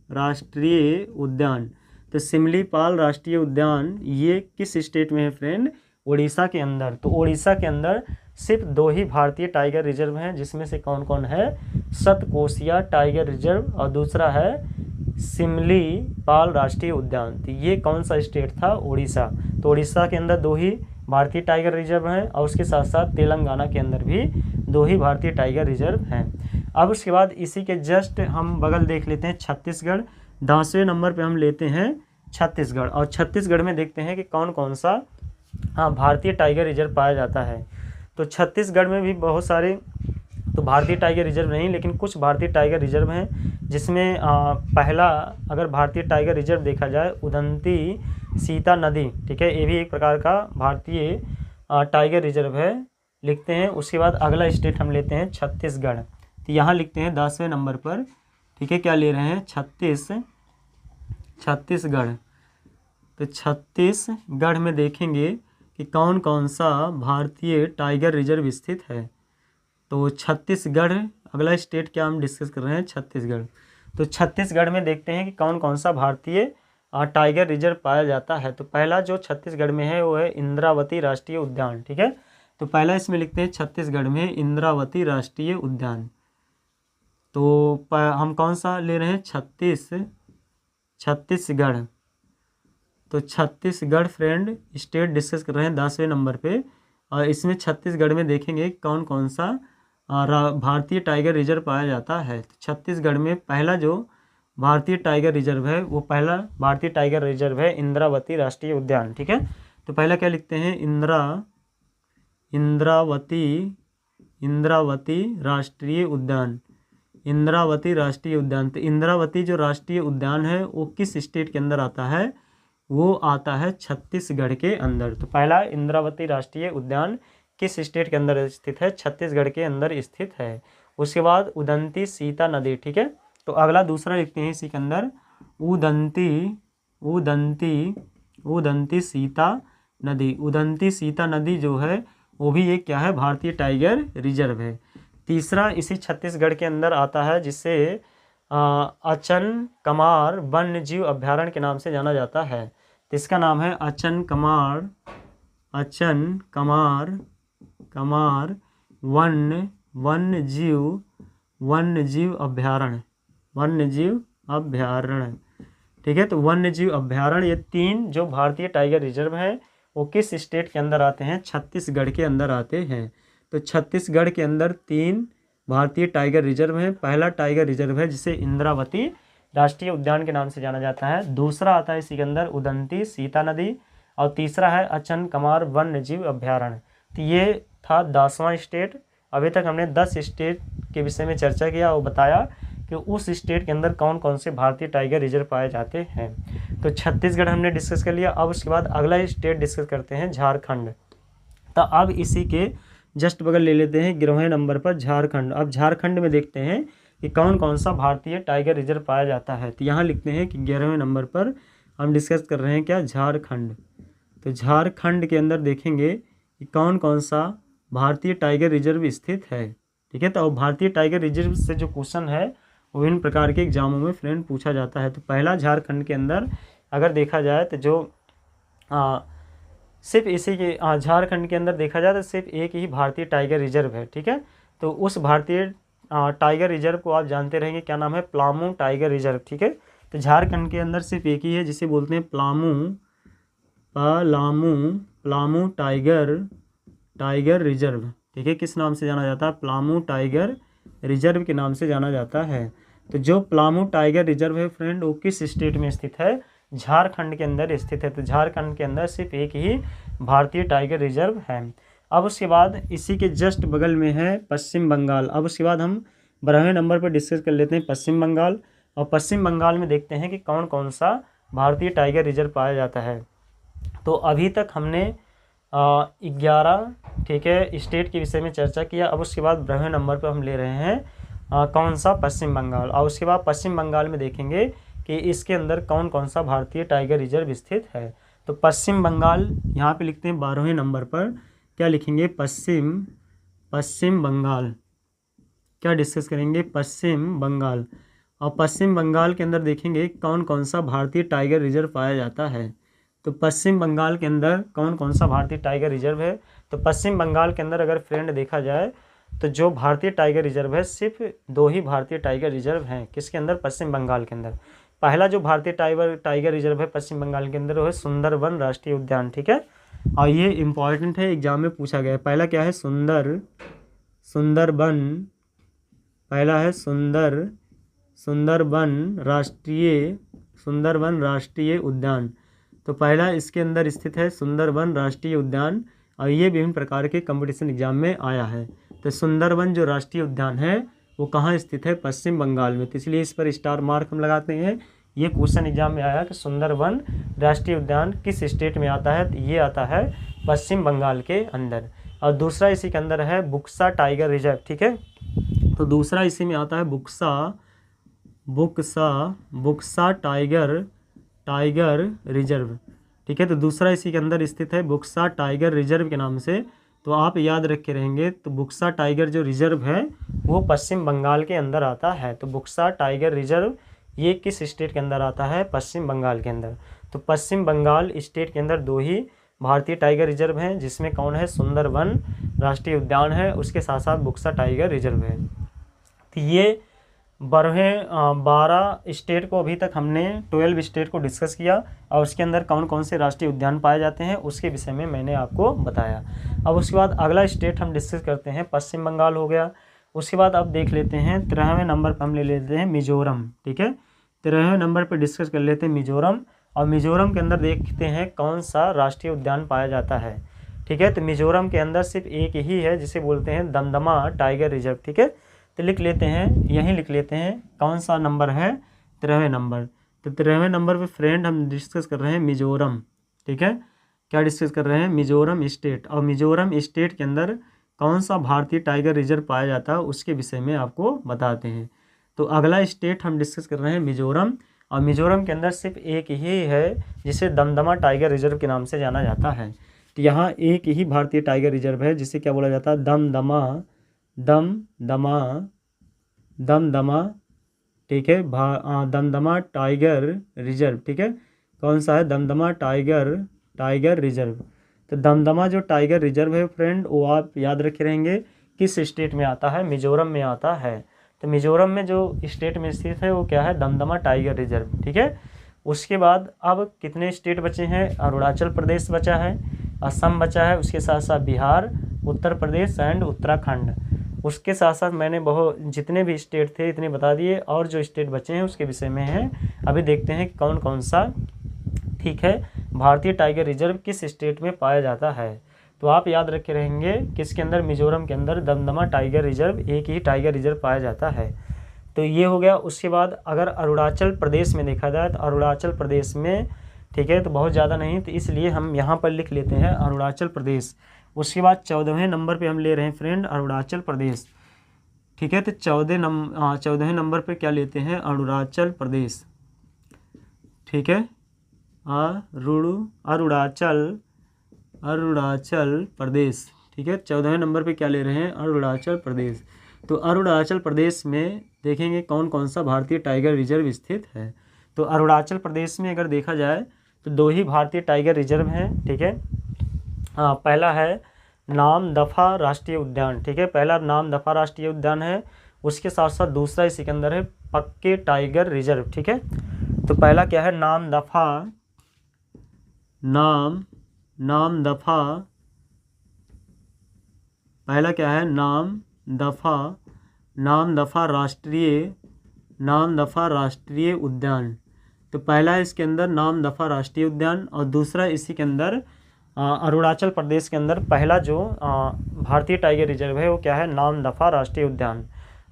राष्ट्रीय उद्यान। तो सिमलीपाल राष्ट्रीय उद्यान ये किस स्टेट में है फ्रेंड? उड़ीसा के अंदर। तो उड़ीसा के अंदर सिर्फ 2 ही भारतीय टाइगर रिजर्व हैं, जिसमें से कौन कौन है? सतकोसिया टाइगर रिजर्व और दूसरा है सिमलीपाल राष्ट्रीय उद्यान। तो ये कौन सा स्टेट था? उड़ीसा। तो उड़ीसा के अंदर 2 ही भारतीय टाइगर रिजर्व हैं और उसके साथ साथ तेलंगाना के अंदर भी 2 ही भारतीय टाइगर रिजर्व हैं। अब उसके बाद इसी के जस्ट हम बगल देख लेते हैं छत्तीसगढ़। 10वें नंबर पे हम लेते हैं छत्तीसगढ़, और छत्तीसगढ़ में देखते हैं कि कौन कौन सा भारतीय टाइगर रिजर्व पाया जाता है। तो छत्तीसगढ़ में भी बहुत सारे तो भारतीय टाइगर रिजर्व नहीं, लेकिन कुछ भारतीय टाइगर रिजर्व हैं, जिसमें पहला अगर भारतीय टाइगर रिजर्व देखा जाए उदंती सीता नदी, ठीक है, ये भी एक प्रकार का भारतीय टाइगर रिजर्व है, लिखते हैं। उसके बाद अगला स्टेट हम लेते हैं छत्तीसगढ़। तो यहाँ लिखते हैं 10वें नंबर पर, ठीक है, क्या ले रहे हैं? छत्तीसगढ़। तो छत्तीसगढ़ में देखेंगे कि कौन कौन सा भारतीय टाइगर रिजर्व स्थित है। तो छत्तीसगढ़, अगला स्टेट क्या हम डिस्कस कर रहे हैं, छत्तीसगढ़। तो छत्तीसगढ़ में देखते हैं कि कौन कौन सा भारतीय टाइगर रिजर्व पाया जाता है। तो पहला जो छत्तीसगढ़ में है वो है इंद्रावती राष्ट्रीय उद्यान, ठीक है। तो पहला इसमें लिखते हैं छत्तीसगढ़ में इंद्रावती राष्ट्रीय उद्यान। तो हम कौन सा ले रहे हैं, छत्तीसगढ़। तो छत्तीसगढ़ फ्रेंड स्टेट डिस्कस कर रहे हैं 10वें नंबर पे। और इसमें छत्तीसगढ़ में देखेंगे कौन कौन सा भारतीय टाइगर रिजर्व पाया जाता है। तो छत्तीसगढ़ में पहला जो भारतीय टाइगर रिजर्व है वो पहला भारतीय टाइगर रिजर्व है इंद्रावती राष्ट्रीय उद्यान, ठीक है। तो पहला क्या लिखते हैं, इंद्रावती राष्ट्रीय उद्यान, इंद्रावती राष्ट्रीय उद्यान। तो इंद्रावती जो राष्ट्रीय उद्यान है वो किस स्टेट के अंदर आता है, वो आता है छत्तीसगढ़ के अंदर। तो पहला इंद्रावती राष्ट्रीय उद्यान किस स्टेट के अंदर स्थित है, छत्तीसगढ़ के अंदर स्थित है। उसके बाद उदंती सीता नदी, ठीक है। तो अगला दूसरा लिखते हैं इसी के अंदर उदंती सीता नदी। उदंती सीता नदी जो है वो भी एक क्या है, भारतीय टाइगर रिजर्व है। तीसरा इसी छत्तीसगढ़ के अंदर आता है जिसे अचन कमार वन्य जीव अभ्यारण्य के नाम से जाना जाता है। तो इसका नाम है अचन कमार वन्य जीव अभ्यारण्य, ठीक है। तो वन्य जीव अभ्यारण्य, ये तीन जो भारतीय टाइगर रिजर्व है वो किस स्टेट के अंदर आते हैं, छत्तीसगढ़ के अंदर आते हैं। तो छत्तीसगढ़ के अंदर 3 भारतीय टाइगर रिजर्व हैं। पहला टाइगर रिजर्व है जिसे इंद्रावती राष्ट्रीय उद्यान के नाम से जाना जाता है। दूसरा आता है इसी के अंदर उदंती सीता नदी, और तीसरा है अचन कमार वन्य जीव अभ्यारण्य। तो ये था 10वां स्टेट। अभी तक हमने 10 स्टेट के विषय में चर्चा किया और बताया कि उस स्टेट के अंदर कौन कौन से भारतीय टाइगर रिजर्व पाए जाते हैं। तो छत्तीसगढ़ हमने डिस्कस कर लिया। अब उसके बाद अगला स्टेट डिस्कस करते हैं झारखंड। तो अब इसी के जस्ट बगल ले लेते हैं 11वें नंबर पर झारखंड। अब झारखंड में देखते हैं कि कौन कौन सा भारतीय टाइगर रिजर्व पाया जाता है। तो यहाँ लिखते हैं कि 11वें नंबर पर हम डिस्कस कर रहे हैं क्या, झारखंड। तो झारखंड के अंदर देखेंगे कि कौन कौन सा भारतीय टाइगर रिजर्व स्थित है, ठीक है। तो भारतीय टाइगर रिजर्व से जो क्वेश्चन है विभिन्न प्रकार के एग्जामों में फ्रेंड पूछा जाता है। तो पहला झारखंड के अंदर अगर देखा जाए तो जो सिर्फ इसी के झारखंड के अंदर देखा जाए तो सिर्फ एक ही भारतीय टाइगर रिजर्व है, ठीक है। तो उस भारतीय टाइगर रिजर्व को आप जानते रहेंगे, क्या नाम है, पलामू टाइगर रिजर्व, ठीक है। तो झारखंड के अंदर सिर्फ एक ही है जिसे बोलते हैं पलामू टाइगर रिजर्व, ठीक है। किस नाम से जाना जाता है, पलामू टाइगर रिजर्व के नाम से जाना जाता है। तो जो पलामू टाइगर रिजर्व है फ्रेंड वो किस स्टेट में स्थित है, झारखंड के अंदर स्थित है। तो झारखंड के अंदर सिर्फ एक ही भारतीय टाइगर रिजर्व है। अब उसके बाद इसी के जस्ट बगल में है पश्चिम बंगाल। अब उसके बाद हम 12वें नंबर पर डिस्कस कर लेते हैं पश्चिम बंगाल। और पश्चिम बंगाल में देखते हैं कि कौन कौन सा भारतीय टाइगर रिजर्व पाया जाता है। तो अभी तक हमने 11 ठीक है स्टेट के विषय में चर्चा किया। अब उसके बाद 12वें नंबर पर हम ले रहे हैं कौन सा, पश्चिम बंगाल। और उसके बाद पश्चिम बंगाल में देखेंगे कि इसके अंदर कौन कौन सा भारतीय टाइगर रिजर्व स्थित है। तो पश्चिम बंगाल यहाँ पे लिखते हैं 12वें नंबर पर, क्या लिखेंगे, पश्चिम बंगाल। क्या डिस्कस करेंगे, पश्चिम बंगाल। और पश्चिम बंगाल के अंदर देखेंगे कौन कौन सा भारतीय टाइगर रिजर्व पाया जाता है। तो पश्चिम बंगाल के अंदर कौन कौन सा भारतीय टाइगर रिजर्व है। तो पश्चिम बंगाल के अंदर अगर फ्रेंड देखा जाए तो जो भारतीय टाइगर रिजर्व है सिर्फ 2 ही भारतीय टाइगर रिजर्व हैं। किसके अंदर, पश्चिम बंगाल के अंदर। पहला जो भारतीय टाइगर रिजर्व है पश्चिम बंगाल के अंदर वो है सुंदरबन राष्ट्रीय उद्यान, ठीक है। और ये इंपॉर्टेंट है, एग्जाम में पूछा गया है। पहला क्या है, सुंदरबन। पहला है सुंदरबन राष्ट्रीय उद्यान। तो पहला इसके अंदर स्थित है सुंदरबन राष्ट्रीय उद्यान। और ये विभिन्न प्रकार के कंपटीशन एग्जाम में आया है। तो सुंदरबन जो राष्ट्रीय उद्यान है वो कहाँ स्थित है, पश्चिम बंगाल में। तो इसलिए इस पर स्टार मार्क हम लगाते हैं। ये क्वेश्चन एग्जाम में आया कि सुंदरबन राष्ट्रीय उद्यान किस स्टेट में आता है। तो ये आता है पश्चिम बंगाल के अंदर। और दूसरा इसी के अंदर है बुक्सा टाइगर रिजर्व, ठीक है। तो दूसरा इसी में आता है बुक्सा टाइगर रिजर्व। ठीक है। तो दूसरा इसी के अंदर स्थित है बुक्सा टाइगर रिजर्व के नाम से। तो आप याद रखे रहेंगे, तो बुक्सा टाइगर जो रिजर्व है वो पश्चिम बंगाल के अंदर आता है। तो बुक्सा टाइगर रिजर्व ये किस स्टेट के अंदर आता है? पश्चिम बंगाल के अंदर। तो पश्चिम बंगाल स्टेट के अंदर 2 ही भारतीय टाइगर रिजर्व हैं, जिसमें कौन है? सुंदरवन राष्ट्रीय उद्यान है, उसके साथ साथ बुक्सा टाइगर रिजर्व है। तो ये 12 स्टेट को अभी तक हमने 12 स्टेट को डिस्कस किया, और उसके अंदर कौन कौन से राष्ट्रीय उद्यान पाए जाते हैं उसके विषय में मैंने आपको बताया। अब उसके बाद अगला स्टेट हम डिस्कस करते हैं, पश्चिम बंगाल हो गया। उसके बाद अब देख लेते हैं 13वें नंबर पर हम ले लेते हैं मिजोरम। ठीक है, 13वें नंबर पर डिस्कस कर लेते हैं मिजोरम। और मिजोरम के अंदर देखते हैं कौन सा राष्ट्रीय उद्यान पाया जाता है। ठीक है, तो मिजोरम के अंदर सिर्फ एक ही है जिसे बोलते हैं दमदमा टाइगर रिजर्व। ठीक है, तो लिख लेते हैं, यहीं लिख लेते हैं कौन सा नंबर है? 13वें नंबर। तो 13वें नंबर पे फ्रेंड हम डिस्कस कर रहे हैं मिजोरम। ठीक है, क्या डिस्कस कर रहे हैं? मिजोरम स्टेट। और मिजोरम स्टेट के अंदर कौन सा भारतीय टाइगर रिजर्व पाया जाता है उसके विषय में आपको बताते हैं। तो अगला स्टेट हम डिस्कस कर रहे हैं मिजोरम। और मिजोरम के अंदर सिर्फ एक ही है जिसे दमदमा टाइगर रिजर्व के नाम से जाना जाता है। तो यहाँ एक ही भारतीय टाइगर रिजर्व है जिसे क्या बोला जाता है? दमदमा दमदमा। ठीक है, दमदमा टाइगर रिजर्व। ठीक है, कौन सा है? Damdama tiger reserve. तो दमदमा जो टाइगर रिजर्व है फ्रेंड, वो आप याद रखे रहेंगे किस स्टेट में आता है? मिजोरम में आता है। तो मिजोरम में जो स्टेट में स्थित है वो क्या है? Damdama tiger reserve. ठीक है, उसके बाद अब कितने स्टेट बचे हैं? अरुणाचल प्रदेश बचा है, असम बचा है, उसके साथ साथ बिहार, उत्तर प्रदेश एंड उत्तराखंड। उसके साथ साथ मैंने जितने भी स्टेट थे इतने बता दिए, और जो स्टेट बचे हैं उसके विषय में है। अभी देखते हैं कि कौन कौन सा, ठीक है, भारतीय टाइगर रिजर्व किस स्टेट में पाया जाता है। तो आप याद रखे रहेंगे किसके अंदर? मिजोरम के अंदर दमदमा टाइगर रिजर्व, एक ही टाइगर रिजर्व पाया जाता है। तो ये हो गया। उसके बाद अगर अरुणाचल प्रदेश में देखा जाए तो अरुणाचल प्रदेश में, ठीक है, तो बहुत ज़्यादा नहीं, तो इसलिए हम यहाँ पर लिख लेते हैं अरुणाचल प्रदेश। उसके बाद 14वें नंबर पे हम ले रहे हैं फ्रेंड अरुणाचल प्रदेश। ठीक है, तो 14वें नंबर पे क्या लेते हैं? अरुणाचल प्रदेश। ठीक है, अरुणाचल प्रदेश। ठीक है, 14वें नंबर पे क्या ले रहे हैं? अरुणाचल प्रदेश। तो अरुणाचल प्रदेश में देखेंगे कौन कौन सा भारतीय टाइगर रिजर्व स्थित है। तो अरुणाचल प्रदेश में अगर देखा जाए तो 2 ही भारतीय टाइगर रिजर्व हैं। ठीक है, पहला है नामदफा राष्ट्रीय उद्यान। ठीक है, पहला नामदफा राष्ट्रीय उद्यान है, उसके साथ साथ दूसरा इसी के अंदर है पक्के टाइगर रिजर्व। ठीक है, तो पहला क्या है? नामदफा। पहला क्या है? नामदफा राष्ट्रीय उद्यान। तो पहला है इसके अंदर नामदफा राष्ट्रीय उद्यान, और दूसरा इसी के अंदर अरुणाचल प्रदेश के अंदर पहला जो भारतीय टाइगर रिजर्व है वो क्या है? नामदफा राष्ट्रीय उद्यान।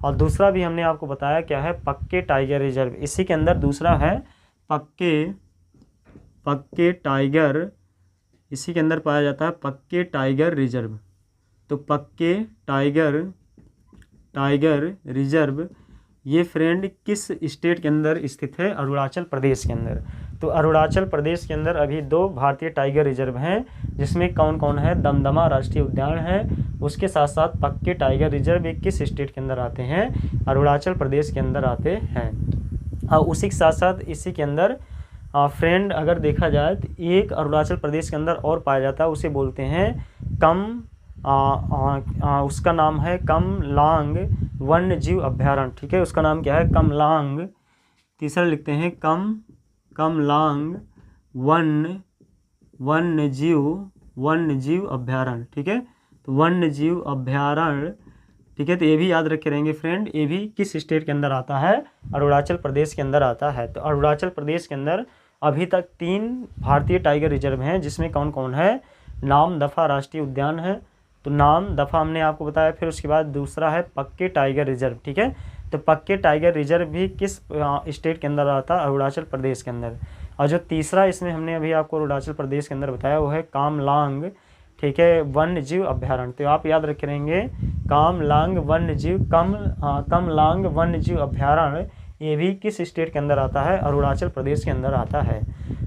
और दूसरा भी हमने आपको बताया क्या है? पक्के टाइगर रिजर्व। इसी के अंदर दूसरा है पक्के टाइगर, इसी के अंदर पाया जाता है पक्के टाइगर रिजर्व। तो पक्के टाइगर रिजर्व ये फ्रेंड किस स्टेट के अंदर स्थित है? अरुणाचल प्रदेश के अंदर। तो अरुणाचल प्रदेश के अंदर अभी 2 भारतीय टाइगर रिजर्व हैं, जिसमें कौन कौन है? दमदमा राष्ट्रीय उद्यान है, उसके साथ साथ पक्के टाइगर रिजर्व एक किस स्टेट के अंदर आते हैं? अरुणाचल प्रदेश के अंदर आते हैं। और उसी के साथ साथ इसी के अंदर फ्रेंड अगर देखा जाए तो एक अरुणाचल प्रदेश के अंदर और पाया जाता है, उसे बोलते हैं उसका नाम है कमलांग वन्य जीव अभ्यारण्य। ठीक है, उसका नाम क्या है? कमलांग। तीसरा लिखते हैं कमलांग वन्य जीव अभ्यारण्य। ठीक है, तो वन्य जीव अभ्यारण्य। ठीक है, तो ये भी याद रखे रहेंगे फ्रेंड, ये भी किस स्टेट के अंदर आता है? अरुणाचल प्रदेश के अंदर आता है। तो अरुणाचल प्रदेश के अंदर अभी तक 3 भारतीय टाइगर रिजर्व हैं, जिसमें कौन कौन है? नामदफा राष्ट्रीय उद्यान है, तो नामदफा हमने आपको बताया। फिर उसके बाद दूसरा है पक्के टाइगर रिजर्व। ठीक है, तो पक्के टाइगर रिजर्व भी किस स्टेट के अंदर आता है? अरुणाचल प्रदेश के अंदर। और जो तीसरा इसमें हमने अभी आपको अरुणाचल प्रदेश के अंदर बताया वो है कामलांग, ठीक है, वन्य जीव अभ्यारण्य। तो आप याद रखे रहेंगे कमलांग वन्य जीव अभ्यारण्य ये भी किस स्टेट के अंदर आता है? अरुणाचल प्रदेश के अंदर आता है।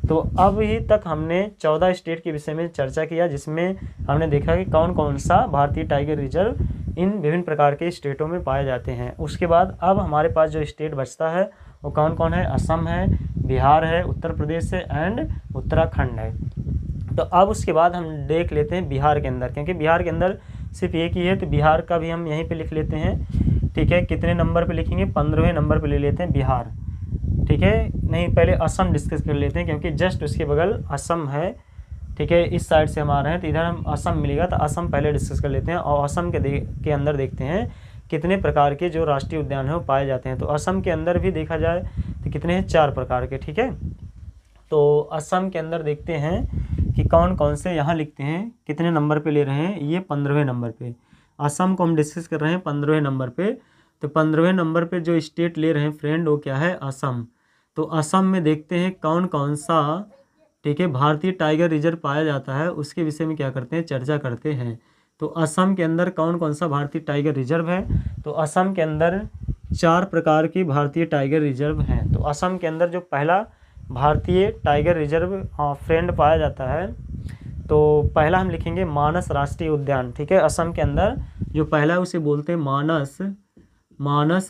तो अभी तक हमने 14 स्टेट के विषय में चर्चा किया, जिसमें हमने देखा कि कौन कौन सा भारतीय टाइगर रिजर्व इन विभिन्न प्रकार के स्टेटों में पाए जाते हैं। उसके बाद अब हमारे पास जो स्टेट बचता है वो कौन कौन है? असम है, बिहार है, उत्तर प्रदेश है एंड उत्तराखंड है। तो अब उसके बाद हम देख लेते हैं बिहार के अंदर, क्योंकि बिहार के अंदर सिर्फ एक ही है, तो बिहार का भी हम यहीं पे लिख लेते हैं। ठीक है, कितने नंबर पे लिखेंगे? 15वें नंबर पे ले लेते हैं बिहार। ठीक है, नहीं पहले असम डिस्कस कर लेते हैं, क्योंकि जस्ट उसके बगल असम है। ठीक है, इस साइड से हम आ रहे हैं तो इधर हम असम मिलेगा, तो असम पहले डिस्कस कर लेते हैं। और असम के अंदर देखते हैं कितने प्रकार के जो राष्ट्रीय उद्यान है वो पाए जाते हैं। तो असम के अंदर भी देखा जाए तो कितने हैं? 4 प्रकार के। ठीक है, तो असम के अंदर देखते हैं कि कौन कौन से, यहाँ लिखते हैं कितने नंबर पे ले रहे हैं? ये 15वें नंबर पे असम को हम डिस्कस कर रहे हैं 15वें नंबर पे। तो 15वें नंबर पे जो स्टेट ले रहे हैं फ्रेंड वो क्या है? असम। तो असम में देखते हैं कौन कौन सा, ठीक है, भारतीय टाइगर रिजर्व पाया जाता है, उसके विषय में क्या करते हैं? चर्चा करते हैं। तो असम के अंदर कौन कौन सा भारतीय टाइगर रिजर्व है? तो असम के अंदर 4 प्रकार की भारतीय टाइगर रिजर्व हैं। तो असम के अंदर जो पहला भारतीय टाइगर रिजर्व फ्रेंड पाया जाता है, तो पहला हम लिखेंगे मानस राष्ट्रीय उद्यान। ठीक है, असम के अंदर जो पहला है उसे बोलते हैं मानस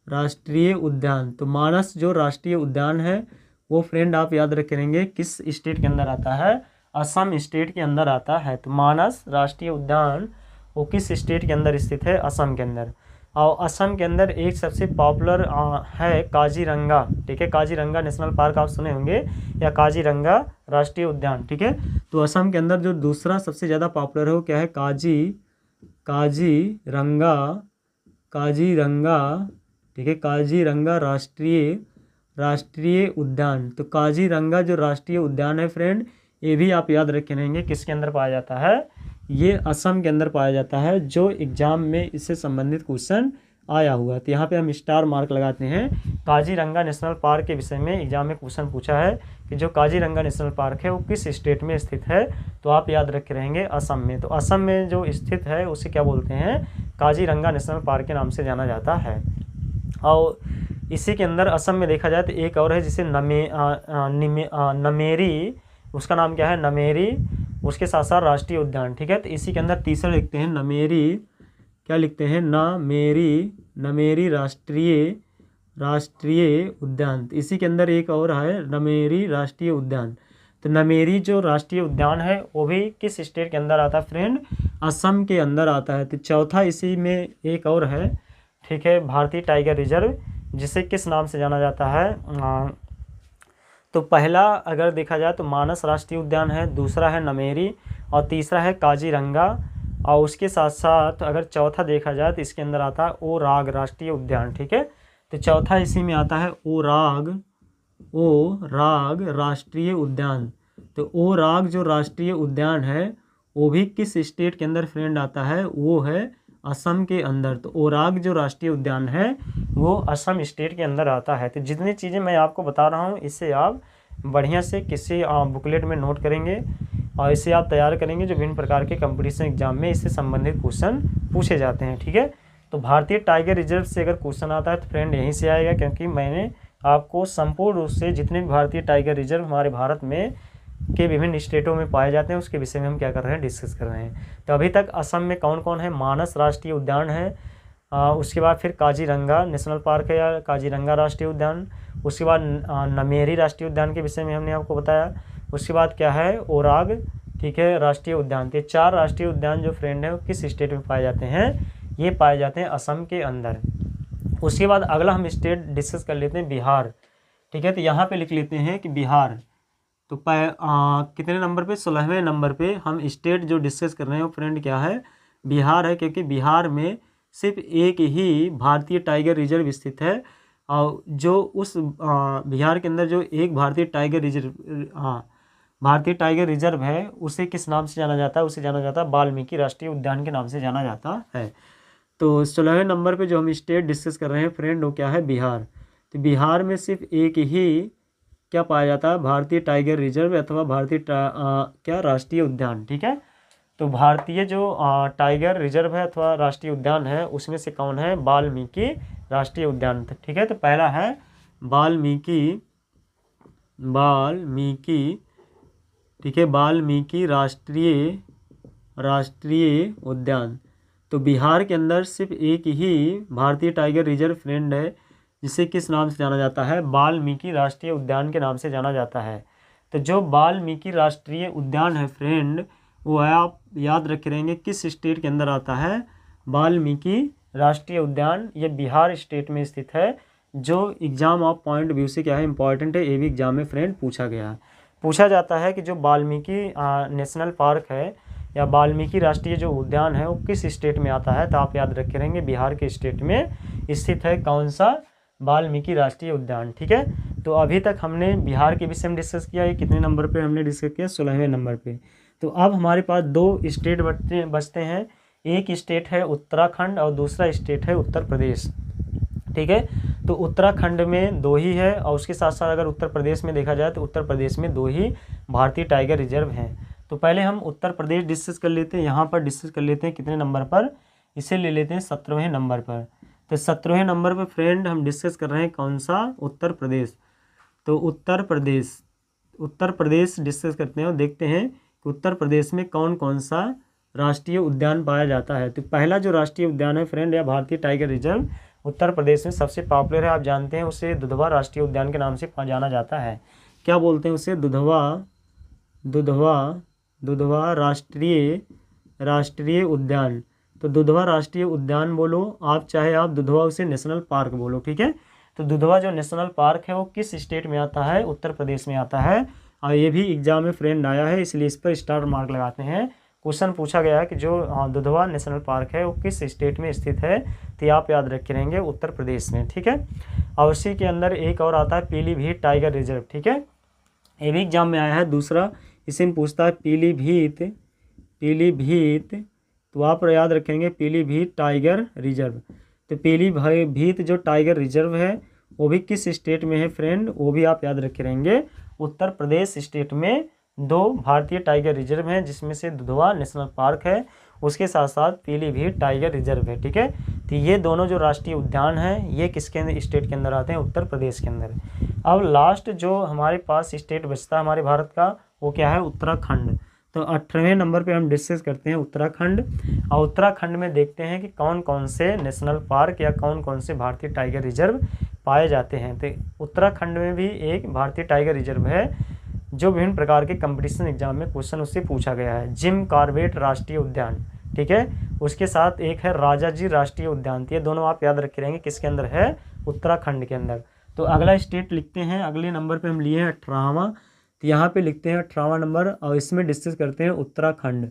राष्ट्रीय उद्यान। तो मानस जो राष्ट्रीय उद्यान है वो फ्रेंड आप याद रखेंगे किस स्टेट के अंदर आता है? असम स्टेट के अंदर आता है। तो मानस राष्ट्रीय उद्यान वो किस स्टेट के अंदर स्थित है? असम के अंदर। और असम के अंदर एक सबसे पॉपुलर है काजीरंगा। ठीक है, काजीरंगा नेशनल पार्क आप सुने होंगे, या काजीरंगा राष्ट्रीय उद्यान। ठीक है, तो असम के अंदर जो दूसरा सबसे ज़्यादा पॉपुलर है वो क्या है? काजीरंगा। ठीक है, काजीरंगा राष्ट्रीय उद्यान। तो काजीरंगा जो राष्ट्रीय उद्यान है फ्रेंड, ये भी आप याद रखे रहेंगे किसके अंदर पाया जाता है? ये असम के अंदर पाया जाता है, जो एग्जाम में इससे संबंधित क्वेश्चन आया हुआ। तो यहाँ पे हम स्टार मार्क लगाते हैं। काजीरंगा नेशनल पार्क के विषय में एग्जाम में क्वेश्चन पूछा है कि जो काजीरंगा नेशनल पार्क है वो किस स्टेट में स्थित है? तो आप याद रखे रहेंगे असम में। तो असम में जो स्थित है उसे क्या बोलते हैं? काजीरंगा नेशनल पार्क के नाम से जाना जाता है। और इसी के अंदर असम में देखा जाए तो एक और है जिसे नमेरी, उसका नाम क्या है? नमेरी। उसके साथ साथ राष्ट्रीय उद्यान। ठीक है, तो इसी के अंदर तीसरा लिखते हैं नमेरी। क्या लिखते हैं? नमेरी राष्ट्रीय उद्यान। तो इसी के अंदर एक और है नमेरी राष्ट्रीय उद्यान। तो नमेरी जो राष्ट्रीय उद्यान है वो भी किस स्टेट के अंदर आता है फ्रेंड? असम के अंदर आता है। तो चौथा इसी में एक और है, ठीक है, भारतीय टाइगर रिजर्व, जिसे किस नाम से जाना जाता है? तो पहला अगर देखा जाए तो मानस राष्ट्रीय उद्यान है, दूसरा है नमेरी और तीसरा है काजीरंगा। और उसके साथ साथ अगर चौथा देखा जाए तो इसके अंदर आता है ओराग राष्ट्रीय उद्यान। ठीक है, तो चौथा इसी में आता है ओराग राष्ट्रीय उद्यान। तो ओराग जो राष्ट्रीय उद्यान है वो भी किस स्टेट के अंदर फ्रेंड आता है? वो है असम के अंदर। तो ओराग जो राष्ट्रीय उद्यान है वो असम स्टेट के अंदर आता है। तो जितनी चीज़ें मैं आपको बता रहा हूँ इससे आप बढ़िया से किसी बुकलेट में नोट करेंगे और इसे आप तैयार करेंगे, जो विभिन्न प्रकार के कंपटीशन एग्जाम में इससे संबंधित क्वेश्चन पूछे जाते हैं। ठीक है, तो भारतीय टाइगर रिजर्व से अगर क्वेश्चन आता है तो फ्रेंड यहीं से आएगा, क्योंकि मैंने आपको संपूर्ण रूप से जितने भी भारतीय टाइगर रिजर्व हमारे भारत में के विभिन्न स्टेटों में पाए जाते हैं उसके विषय में हम क्या कर रहे हैं? डिस्कस कर रहे हैं। तो अभी तक असम में कौन कौन है? मानस राष्ट्रीय उद्यान है, उसके बाद फिर काजीरंगा नेशनल पार्क है या काजीरंगा राष्ट्रीय उद्यान, उसके बाद नमेरी राष्ट्रीय उद्यान के विषय में हमने आपको बताया, उसके बाद क्या है? ओराग, ठीक है, राष्ट्रीय उद्यान। तो 4 राष्ट्रीय उद्यान जो फ्रेंड है वो किस स्टेट में पाए जाते हैं? ये पाए जाते हैं असम के अंदर। उसके बाद अगला हम स्टेट डिस्कस कर लेते हैं बिहार। ठीक है, तो यहाँ पे लिख लेते हैं कि बिहार। तो कितने नंबर पे? 16वें नंबर पे हम स्टेट जो डिस्कस कर रहे हैं वो फ्रेंड क्या है? बिहार है, क्योंकि बिहार में सिर्फ एक ही भारतीय टाइगर रिजर्व स्थित है। और जो उस बिहार के अंदर जो एक भारतीय टाइगर रिजर्व है उसे किस नाम से जाना जाता है? उसे जाना जाता है वाल्मीकि राष्ट्रीय उद्यान के नाम से जाना जाता है। तो 16वें नंबर पे जो हम स्टेट डिस्कस कर रहे हैं फ्रेंड वो क्या है? बिहार। तो बिहार में सिर्फ एक ही क्या पाया जाता है? भारतीय टाइगर रिजर्व अथवा भारतीय क्या राष्ट्रीय उद्यान। ठीक है, तो भारतीय जो टाइगर रिजर्व है अथवा राष्ट्रीय उद्यान है उसमें से कौन है, वाल्मीकि राष्ट्रीय उद्यान। ठीक है, तो पहला है वाल्मीकि ठीक है, वाल्मीकि राष्ट्रीय उद्यान। तो बिहार के अंदर सिर्फ एक ही भारतीय टाइगर रिजर्व फ्रेंड है, जिसे किस नाम से जाना जाता है, वाल्मीकि राष्ट्रीय उद्यान के नाम से जाना जाता है। तो जो वाल्मीकि राष्ट्रीय उद्यान है फ्रेंड, वो आप याद रखे रहेंगे किस स्टेट के अंदर आता है, वाल्मीकि राष्ट्रीय उद्यान। ये बिहार स्टेट में स्थित है। जो एग्जाम ऑफ पॉइंट व्यू से क्या है, इंपॉर्टेंट है, ये भी एग्जाम में फ्रेंड पूछा जाता है कि जो वाल्मीकि नेशनल पार्क है या वाल्मीकि राष्ट्रीय जो उद्यान है वो किस स्टेट में आता है। तो आप याद रखे रहेंगे बिहार के स्टेट में स्थित है कौन सा, वाल्मीकि राष्ट्रीय उद्यान। ठीक है, तो अभी तक हमने बिहार के विषय में डिस्कस किया। ये कितने नंबर पे हमने डिस्कस किया, 16वें नंबर पे। तो अब हमारे पास 2 स्टेट बचते हैं। एक स्टेट है उत्तराखंड और दूसरा स्टेट है उत्तर प्रदेश। ठीक है, तो उत्तराखंड में 2 ही है और उसके साथ साथ अगर उत्तर प्रदेश में देखा जाए तो उत्तर प्रदेश में 2 ही भारतीय टाइगर रिजर्व हैं। तो पहले हम उत्तर प्रदेश डिस्कस कर लेते हैं, यहाँ पर डिस्कस कर लेते हैं कितने नंबर पर, इसे ले लेते हैं 17वें नंबर पर। तो 17वें नंबर पर फ्रेंड हम डिस्कस कर रहे हैं कौन सा, उत्तर प्रदेश। तो उत्तर प्रदेश डिस्कस करते हैं और देखते हैं कि उत्तर प्रदेश में कौन कौन सा राष्ट्रीय उद्यान पाया जाता है। तो पहला जो राष्ट्रीय उद्यान है फ्रेंड या भारतीय टाइगर रिजर्व उत्तर प्रदेश में सबसे पॉपुलर है, आप जानते हैं, उसे दुधवा राष्ट्रीय उद्यान के नाम से जाना जाता है। क्या बोलते हैं उसे, दुधवा राष्ट्रीय उद्यान। तो दुधवा राष्ट्रीय उद्यान बोलो आप, चाहे आप दुधवा उसे नेशनल पार्क बोलो। ठीक है, तो दुधवा जो नेशनल पार्क है वो किस स्टेट में आता है, उत्तर प्रदेश में आता है। और ये भी एग्जाम में फ्रेंड आया है, इसलिए इस पर स्टार मार्क लगाते हैं। क्वेश्चन पूछा गया है कि जो दुधवा नेशनल पार्क है वो किस स्टेट में स्थित है, तो आप याद रखे रहेंगे उत्तर प्रदेश में। ठीक है, और उसी के अंदर एक और आता है पीलीभीत टाइगर रिजर्व। ठीक है, ये भी एग्जाम में आया है। दूसरा इसी में पूछता है पीलीभीत, तो आप याद रखेंगे पीलीभीत टाइगर रिजर्व। तो पीलीभीत जो टाइगर रिजर्व है वो भी किस स्टेट में है फ्रेंड, वो भी आप याद रखे रहेंगे उत्तर प्रदेश स्टेट में। 2 भारतीय टाइगर रिजर्व हैं, जिसमें से दुधवा नेशनल पार्क है, उसके साथ साथ पीलीभीत टाइगर रिजर्व है। ठीक है, तो ये दोनों जो राष्ट्रीय उद्यान हैं ये किसके स्टेट के अंदर आते हैं, उत्तर प्रदेश के अंदर। अब लास्ट जो हमारे पास स्टेट बचता है हमारे भारत का, वो क्या है, उत्तराखंड। तो 18वें नंबर पे हम डिस्कस करते हैं उत्तराखंड। और उत्तराखंड में देखते हैं कि कौन कौन से नेशनल पार्क या कौन कौन से भारतीय टाइगर रिजर्व पाए जाते हैं। तो उत्तराखंड में भी एक भारतीय टाइगर रिजर्व है जो विभिन्न प्रकार के कंपटीशन एग्जाम में क्वेश्चन उससे पूछा गया है, जिम कॉर्बेट राष्ट्रीय उद्यान। ठीक है, उसके साथ एक है राजाजी राष्ट्रीय उद्यान। ये दोनों आप याद रखे रहेंगे किसके अंदर है, उत्तराखंड के अंदर। तो अगला स्टेट लिखते हैं, अगले नंबर पे हम लिए हैं 18वां। तो यहाँ पे लिखते हैं 18वां नंबर और इसमें डिस्कस करते हैं उत्तराखंड।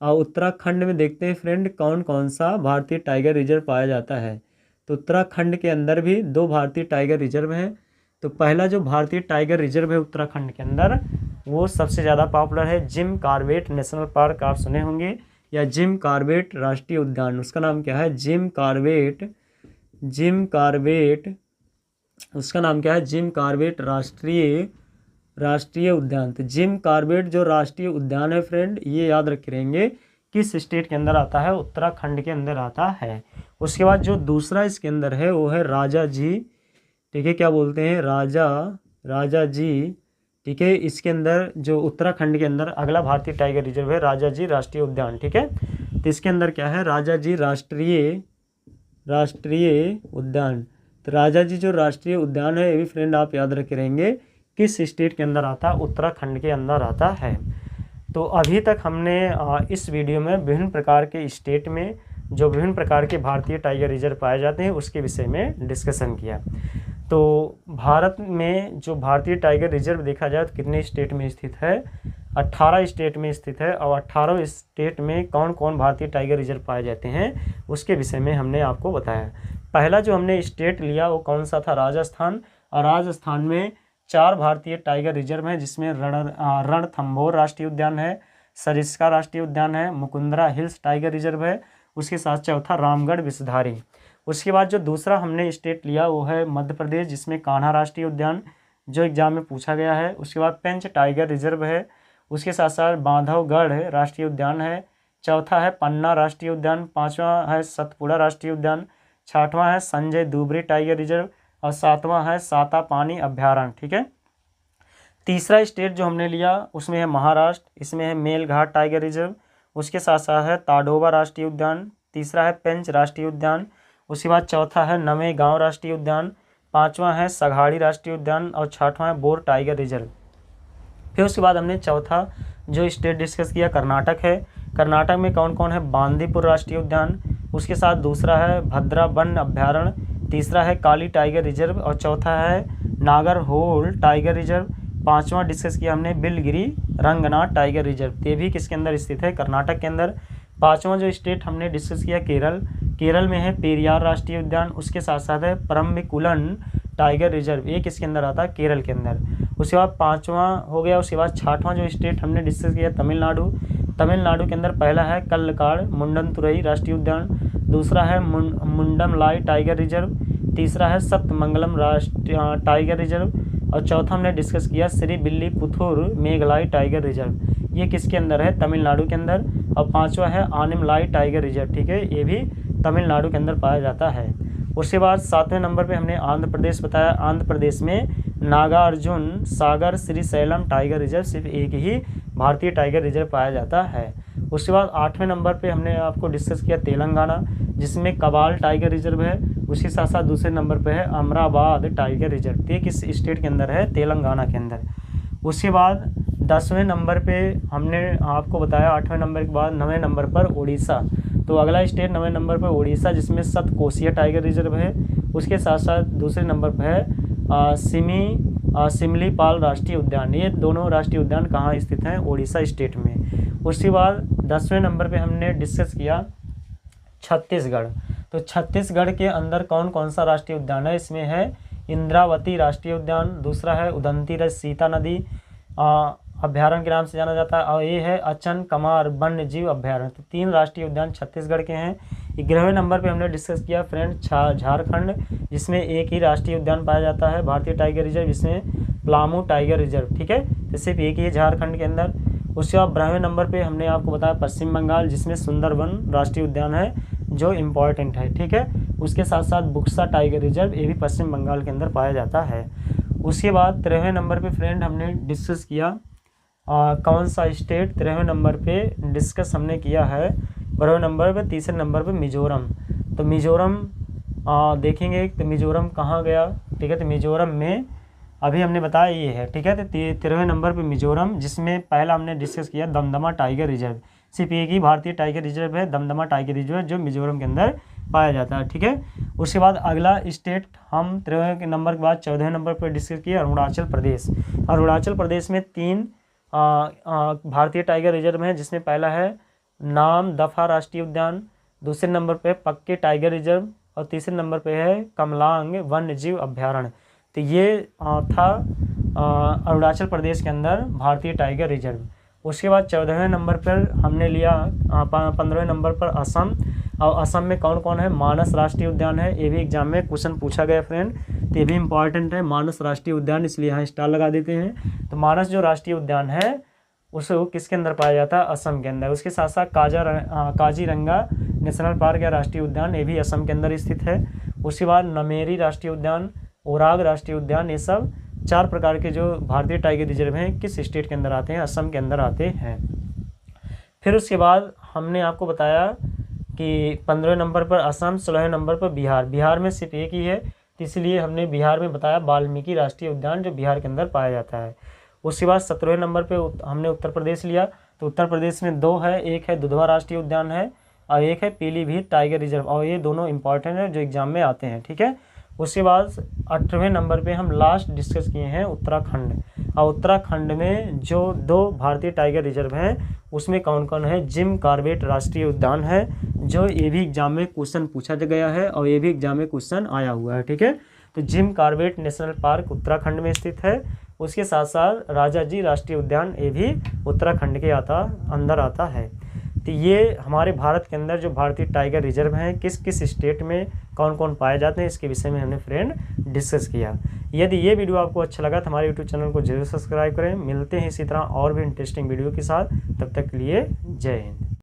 और उत्तराखंड में देखते हैं फ्रेंड कौन कौन सा भारतीय टाइगर रिजर्व पाया जाता है। तो उत्तराखंड के अंदर भी 2 भारतीय टाइगर रिजर्व हैं। तो पहला जो भारतीय टाइगर रिजर्व है उत्तराखंड के अंदर वो सबसे ज़्यादा पॉपुलर है, जिम कॉर्बेट नेशनल पार्क आप सुने होंगे, या जिम कॉर्बेट राष्ट्रीय उद्यान। उसका नाम क्या है, जिम कॉर्बेट, उसका नाम क्या है, जिम कॉर्बेट राष्ट्रीय उद्यान। तो जिम कॉर्बेट जो राष्ट्रीय उद्यान है फ्रेंड, ये याद रखे रहेंगे किस स्टेट के अंदर आता है, उत्तराखंड के अंदर आता है। उसके बाद जो दूसरा इसके अंदर है वो है राजा जी। ठीक है, क्या बोलते हैं, राजा जी। ठीक है, इसके अंदर जो उत्तराखंड के अंदर अगला भारतीय टाइगर रिजर्व है राजा जी राष्ट्रीय उद्यान। ठीक है, तो इसके अंदर क्या है, राजा जी राष्ट्रीय उद्यान। तो राजा जी जो राष्ट्रीय उद्यान है ये भी फ्रेंड आप याद रखे रहेंगे किस स्टेट के अंदर आता है, उत्तराखंड के अंदर आता है। तो अभी तक हमने इस वीडियो में विभिन्न प्रकार के स्टेट में जो विभिन्न प्रकार के भारतीय टाइगर रिजर्व पाए जाते हैं उसके विषय में डिस्कशन किया। तो भारत में जो भारतीय टाइगर रिजर्व देखा जाए तो कितने स्टेट में स्थित है, 18 स्टेट में स्थित है। और 18 स्टेट में कौन कौन भारतीय टाइगर रिजर्व पाए जाते हैं उसके विषय में हमने आपको बताया। पहला जो हमने स्टेट लिया वो कौन सा था, राजस्थान। और राजस्थान में 4 भारतीय टाइगर रिजर्व हैं, जिसमें रणथंभौर राष्ट्रीय उद्यान है, सरिस्का राष्ट्रीय उद्यान है, मुकुंदरा हिल्स टाइगर रिजर्व है, उसके साथ चौथा रामगढ़ विषधारी। उसके बाद जो दूसरा हमने स्टेट लिया वो है मध्य प्रदेश, जिसमें कान्हा राष्ट्रीय उद्यान जो एग्जाम में पूछा गया है। उसके बाद पेंच टाइगर रिजर्व है। उसके साथ साथ बांधवगढ़ राष्ट्रीय उद्यान है। चौथा है पन्ना राष्ट्रीय उद्यान। पाँचवा है सतपुड़ा राष्ट्रीय उद्यान। छठवां है संजय दुबरी टाइगर रिजर्व और सातवां है सातापानी अभ्यारण्य। ठीक है। तीसरा स्टेट जो हमने लिया उसमें है महाराष्ट्र, इसमें है मेलघाट टाइगर रिजर्व। उसके साथ साथ है ताडोबा राष्ट्रीय उद्यान। तीसरा है पेंच राष्ट्रीय उद्यान। उसके बाद चौथा है नवेगांव राष्ट्रीय उद्यान। पांचवा है सघाड़ी राष्ट्रीय उद्यान और छठवां है बोर टाइगर रिजर्व। फिर उसके बाद हमने चौथा जो स्टेट डिस्कस किया कर्नाटक है। कर्नाटक में कौन कौन है, बांदीपुर राष्ट्रीय उद्यान। उसके साथ दूसरा है भद्रा वन अभ्यारण्य। तीसरा है काली टाइगर रिजर्व और चौथा है नागरहोल टाइगर रिजर्व। पांचवा डिस्कस किया हमने बिलगिरी रंगनाथ टाइगर रिजर्व। ये भी किसके अंदर स्थित है, कर्नाटक के अंदर। पांचवा जो स्टेट हमने डिस्कस किया केरल। केरल में है पेरियार राष्ट्रीय उद्यान। उसके साथ साथ है परम्बिकुलन टाइगर रिजर्व। ये किसके अंदर आता है, केरल के अंदर। उसके बाद पांचवा हो गया। उसके बाद छठवां जो स्टेट हमने डिस्कस किया तमिलनाडु। तमिलनाडु के अंदर पहला है कल्लकाड़ मुंडनतुरई राष्ट्रीय उद्यान। दूसरा है मुंडमलाई टाइगर रिजर्व। तीसरा है सप्तमंगलम राष्ट्रीय टाइगर रिजर्व और चौथा हमने डिस्कस किया श्री बिल्ली पुथुर मेघलाई टाइगर रिजर्व। ये किसके अंदर है, तमिलनाडु के अंदर। और पांचवा है आनिमलाई टाइगर रिजर्व। ठीक है, ये भी तमिलनाडु के अंदर पाया जाता है। उसके बाद सातवें नंबर पे हमने आंध्र प्रदेश बताया। आंध्र प्रदेश में नागार्जुन सागर श्रीशैलम टाइगर रिजर्व सिर्फ एक ही भारतीय टाइगर रिजर्व पाया जाता है। उसके बाद आठवें नंबर पे हमने आपको डिस्कस किया तेलंगाना, जिसमें कबाल टाइगर रिजर्व है। उसके साथ साथ दूसरे नंबर पे है अमराबाद टाइगर रिजर्व। ये किस स्टेट के अंदर है, तेलंगाना के अंदर। उसके बाद 10वें नंबर पे हमने आपको बताया 8वें नंबर के बाद 9वें नंबर पर उड़ीसा। तो अगला स्टेट 9वें नंबर पर उड़ीसा, जिसमें सतकोसिया टाइगर रिजर्व है। उसके साथ साथ दूसरे नंबर पर है सिमलीपाल राष्ट्रीय उद्यान। ये दोनों राष्ट्रीय उद्यान कहाँ स्थित हैं, उड़ीसा स्टेट में। उसके बाद 10वें नंबर पे हमने डिस्कस किया छत्तीसगढ़। तो छत्तीसगढ़ के अंदर कौन कौन सा राष्ट्रीय उद्यान है, इसमें है इंद्रावती राष्ट्रीय उद्यान। दूसरा है उदंती रज सीता नदी अभ्यारण्य के नाम से जाना जाता है और ये है अचन कमार वन्य जीव अभ्यारण्य। तो 3 राष्ट्रीय उद्यान छत्तीसगढ़ के हैं। 11वें नंबर पे हमने डिस्कस किया फ्रेंड झारखंड, जिसमें एक ही राष्ट्रीय उद्यान पाया जाता है भारतीय टाइगर रिजर्व, जिसमें पलामू टाइगर रिजर्व। ठीक है, तो सिर्फ एक ही है झारखंड के अंदर। उसके बाद 12वें नंबर पे हमने आपको बताया पश्चिम बंगाल, जिसमें सुंदरवन राष्ट्रीय उद्यान है जो इम्पॉर्टेंट है। ठीक है, उसके साथ साथ बुक्सा टाइगर रिजर्व ये भी पश्चिम बंगाल के अंदर पाया जाता है। उसके बाद 13वें नंबर पे फ्रेंड हमने डिस्कस किया कौन सा स्टेट, 13वें नंबर पे डिस्कस हमने किया है 12वें नंबर पे, तीसरे नंबर पे मिजोरम। तो मिजोरम देखेंगे तो मिजोरम कहाँ गया। ठीक है, तो मिजोरम में अभी हमने बताया ये है। ठीक है, तो 13वें नंबर पे मिजोरम, जिसमें पहला हमने डिस्कस किया दमदमा टाइगर रिजर्व। सिर्फ एक ही भारतीय टाइगर रिजर्व है दमदमा टाइगर रिजर्व, जो मिजोरम के अंदर पाया जाता है। ठीक है, उसके बाद अगला स्टेट हम 13वें के नंबर के बाद 14वें नंबर पर डिस्कस किया अरुणाचल प्रदेश। अरुणाचल प्रदेश में 3 भारतीय टाइगर रिजर्व हैं, जिसमें पहला है नाम दफा राष्ट्रीय उद्यान। दूसरे नंबर पे पक्के टाइगर रिजर्व और तीसरे नंबर पे है कमलांग वन्य जीव अभ्यारण्य। तो ये था अरुणाचल प्रदेश के अंदर भारतीय टाइगर रिजर्व। उसके बाद 14वें नंबर पर हमने लिया 15वें नंबर पर असम। और असम में कौन कौन है, मानस राष्ट्रीय उद्यान है। ये भी एग्जाम में क्वेश्चन पूछा गया फ्रेंड, तो ये भी इंपॉर्टेंट है मानस राष्ट्रीय उद्यान, इसलिए यहाँ स्टार लगा देते हैं। तो मानस जो राष्ट्रीय उद्यान है उसे किसके अंदर पाया जाता है, असम के अंदर। उसके साथ साथ काजीरंगा नेशनल पार्क या राष्ट्रीय उद्यान, ये भी असम के अंदर स्थित है। उसके बाद नमेरी राष्ट्रीय उद्यान, ओराग राष्ट्रीय उद्यान, ये सब 4 प्रकार के जो भारतीय टाइगर रिजर्व हैं किस स्टेट के अंदर आते हैं, असम के अंदर आते हैं। फिर उसके बाद हमने आपको बताया कि 15वें नंबर पर असम, 16वें नंबर पर बिहार। बिहार में सिर्फ एक ही है, तो इसलिए हमने बिहार में बताया वाल्मीकि राष्ट्रीय उद्यान, जो बिहार के अंदर पाया जाता है। उसके बाद 17वें नंबर पे हमने उत्तर प्रदेश लिया। तो उत्तर प्रदेश में 2 है, एक है दुधवा राष्ट्रीय उद्यान है और एक है पीलीभीत टाइगर रिजर्व, और ये दोनों इंपॉर्टेंट है जो एग्जाम में आते हैं। ठीक है, उसके बाद 18वें नंबर पे हम लास्ट डिस्कस किए हैं उत्तराखंड। और उत्तराखंड में जो 2 भारतीय टाइगर रिजर्व हैं उसमें कौन कौन है, जिम कॉर्बेट राष्ट्रीय उद्यान है, जो ये भी एग्जाम में क्वेश्चन पूछा गया है और ये भी एग्जाम में क्वेश्चन आया हुआ है। ठीक है, तो Jim Corbett national park Uttarakhand में स्थित है। उसके साथ साथ राजा जी राष्ट्रीय उद्यान, ये भी उत्तराखंड के अंदर आता है। तो तो ये हमारे भारत के अंदर जो भारतीय टाइगर रिजर्व हैं किस किस स्टेट में कौन कौन पाए जाते हैं, इसके विषय में हमने फ्रेंड डिस्कस किया। यदि ये वीडियो आपको अच्छा लगा तो हमारे यूट्यूब चैनल को जरूर सब्सक्राइब करें। मिलते हैं इसी तरह और भी इंटरेस्टिंग वीडियो के साथ, तब तक के लिए जय हिंद।